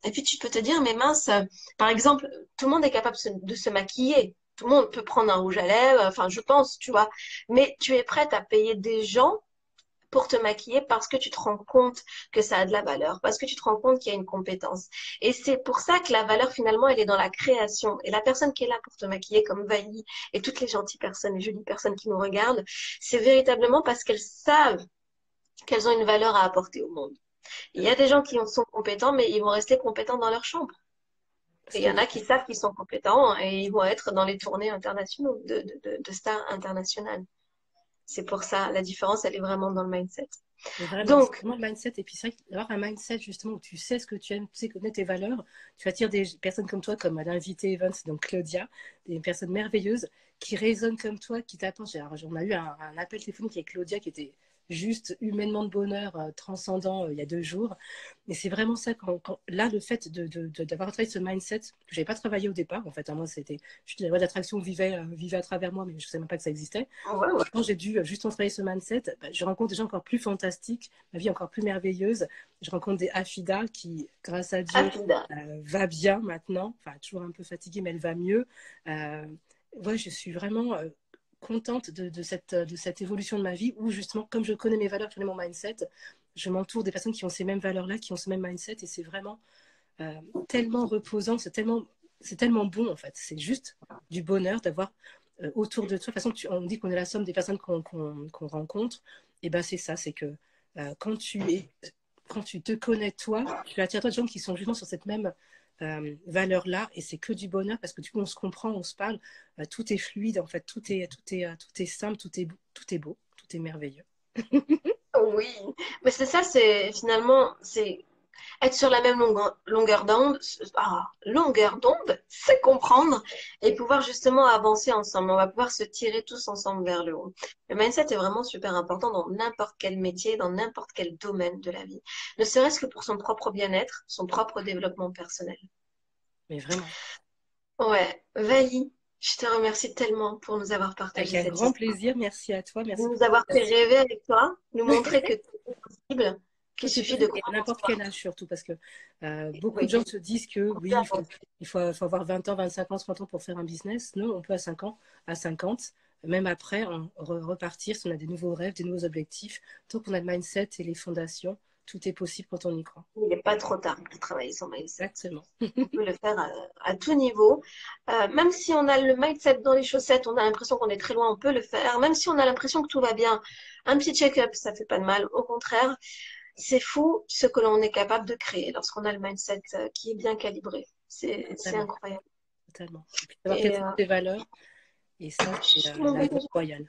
et puis, tu peux te dire, mais mince, par exemple, tout le monde est capable de se maquiller. Tout le monde peut prendre un rouge à lèvres, enfin, je pense, tu vois. Mais tu es prête à payer des gens pour te maquiller parce que tu te rends compte que ça a de la valeur, parce que tu te rends compte qu'il y a une compétence. Et c'est pour ça que la valeur, finalement, elle est dans la création. Et la personne qui est là pour te maquiller, comme Vailly et toutes les gentilles personnes, les jolies personnes qui nous regardent, c'est véritablement parce qu'elles savent qu'elles ont une valeur à apporter au monde. Il y a des gens qui sont compétents, mais ils vont rester compétents dans leur chambre. Et il y en a qui savent qu'ils sont compétents et ils vont être dans les tournées internationaux de stars internationales. C'est pour ça, la différence, elle est vraiment dans le mindset. Mais vraiment, c'est Donc, vraiment le mindset. Et puis, c'est vrai d'avoir un mindset justement où tu sais ce que tu aimes, tu sais connaître tes valeurs, tu attires des personnes comme toi, comme l'invité Evans, donc Claudia, des personnes merveilleuses qui résonnent comme toi, qui t'apportent. Alors, on a eu un appel téléphonique avec Claudia qui était juste humainement de bonheur, transcendant il y a 2 jours. Mais c'est vraiment ça, là, le fait d'avoir travaillé ce mindset, que je n'avais pas travaillé au départ, en fait, hein, moi, c'était juste la loi d'attraction vivait à travers moi, mais je ne savais même pas que ça existait. ouais, ouais. Quand j'ai dû justement travailler ce mindset, bah, je rencontre des gens encore plus fantastiques, ma vie encore plus merveilleuse. Je rencontre des Afida qui, grâce à Dieu, Afida. va bien maintenant. Enfin, toujours un peu fatiguée, mais elle va mieux. Euh, ouais, je suis vraiment contente de cette évolution de ma vie où, justement, comme je connais mes valeurs, je connais mon mindset, je m'entoure des personnes qui ont ces mêmes valeurs-là, qui ont ce même mindset. Et c'est vraiment tellement reposant, c'est tellement bon, en fait. C'est juste du bonheur d'avoir autour de toi. De toute façon, on dit qu'on est la somme des personnes qu'on rencontre. Et ben c'est ça, c'est que euh, quand, tu es, quand tu te connais toi, tu attires toi des gens qui sont justement sur cette même valeur-là. Et c'est que du bonheur parce que du coup, on se comprend, on se parle. Tout est fluide, en fait. Tout est simple, tout est beau, tout est merveilleux. Oui, mais c'est ça, c'est finalement, c'est être sur la même longueur d'onde. Longueur d'onde, c'est comprendre et pouvoir justement avancer ensemble. On va pouvoir se tirer tous ensemble vers le haut. Le mindset est vraiment super important dans n'importe quel métier, dans n'importe quel domaine de la vie. Ne serait-ce que pour son propre bien-être, son propre développement personnel. Mais vraiment. Ouais, Vailly, je te remercie tellement pour nous avoir Avec partagé un cette grand histoire, plaisir. Merci à toi. de Merci pour nous avoir fait l'invitation. rêver avec toi, nous montrer que tout est possible, qu'il Tout est suffit de possible et à croire en n'importe soi. quel âge surtout parce que beaucoup de Oui. gens se disent que oui, faut avoir 20 ans, 25 ans, 30 ans pour faire un business. Non, on peut à 5 ans, à 50, même après, repartir si on a des nouveaux rêves, des nouveaux objectifs. Tant qu'on a le mindset et les fondations, tout est possible quand on y croit. Il n'est pas trop tard pour travailler son mindset. Exactement. On peut le faire à tout niveau. Même si on a le mindset dans les chaussettes, on a l'impression qu'on est très loin, on peut le faire. Même si on a l'impression que tout va bien, un petit check-up, ça fait pas de mal. Au contraire, c'est fou ce que l'on est capable de créer lorsqu'on a le mindset qui est bien calibré. C'est Totalement. incroyable. Totalement. Et puis savoir Et quelles sont tes valeurs. Et ça, c'est mon la bébé, vie royale.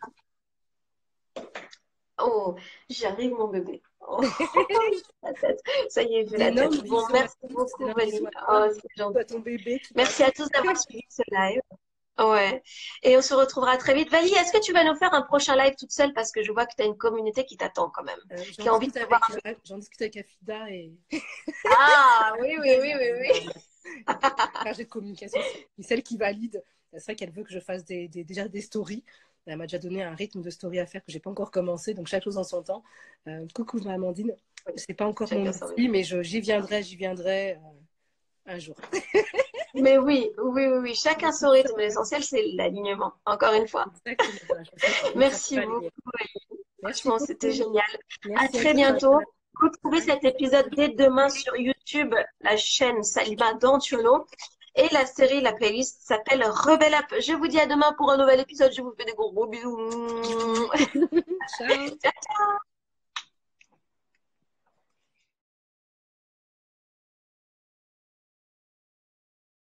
oh, j'arrive, mon bébé. Oh, la tête. Ça y est, j'ai la D'énormes tête. Bon, bisous à merci tous, beaucoup, d'énormes bisous Valie. à toi, Oh, bisous c'est gentil. à ton bébé qui va Merci à tous d'avoir suivi ce live. Ouais. Et on se retrouvera très vite. Valie, est-ce que tu vas nous faire un prochain live toute seule? Parce que je vois que tu as une communauté qui t'attend quand même, qui a envie de te voir un peu. j'en discute avec Afida et Ah, oui, oui, oui, oui, oui. chargée de communication, c'est celle qui valide. C'est vrai qu'elle veut que je fasse déjà des stories. Elle m'a déjà donné un rythme de story à faire que j'ai pas encore commencé, donc chaque chose en son temps. Coucou Amandine, c'est pas encore mon Chacun son outil, mais j'y viendrai un jour. Mais oui, oui, oui, oui. Chacun son rythme. L'essentiel, c'est l'alignement. Encore une fois. Exactement. Voilà, Merci beaucoup. Merci Franchement, c'était beaucoup. génial. À Merci à très toi. bientôt. Retrouvez cet épisode dès demain sur YouTube, la chaîne Salima Dantuono. Et la série, la playlist s'appelle Rebelle Up. Je vous dis à demain pour un nouvel épisode. Je vous fais des gros bisous. Ciao. Ciao, ciao.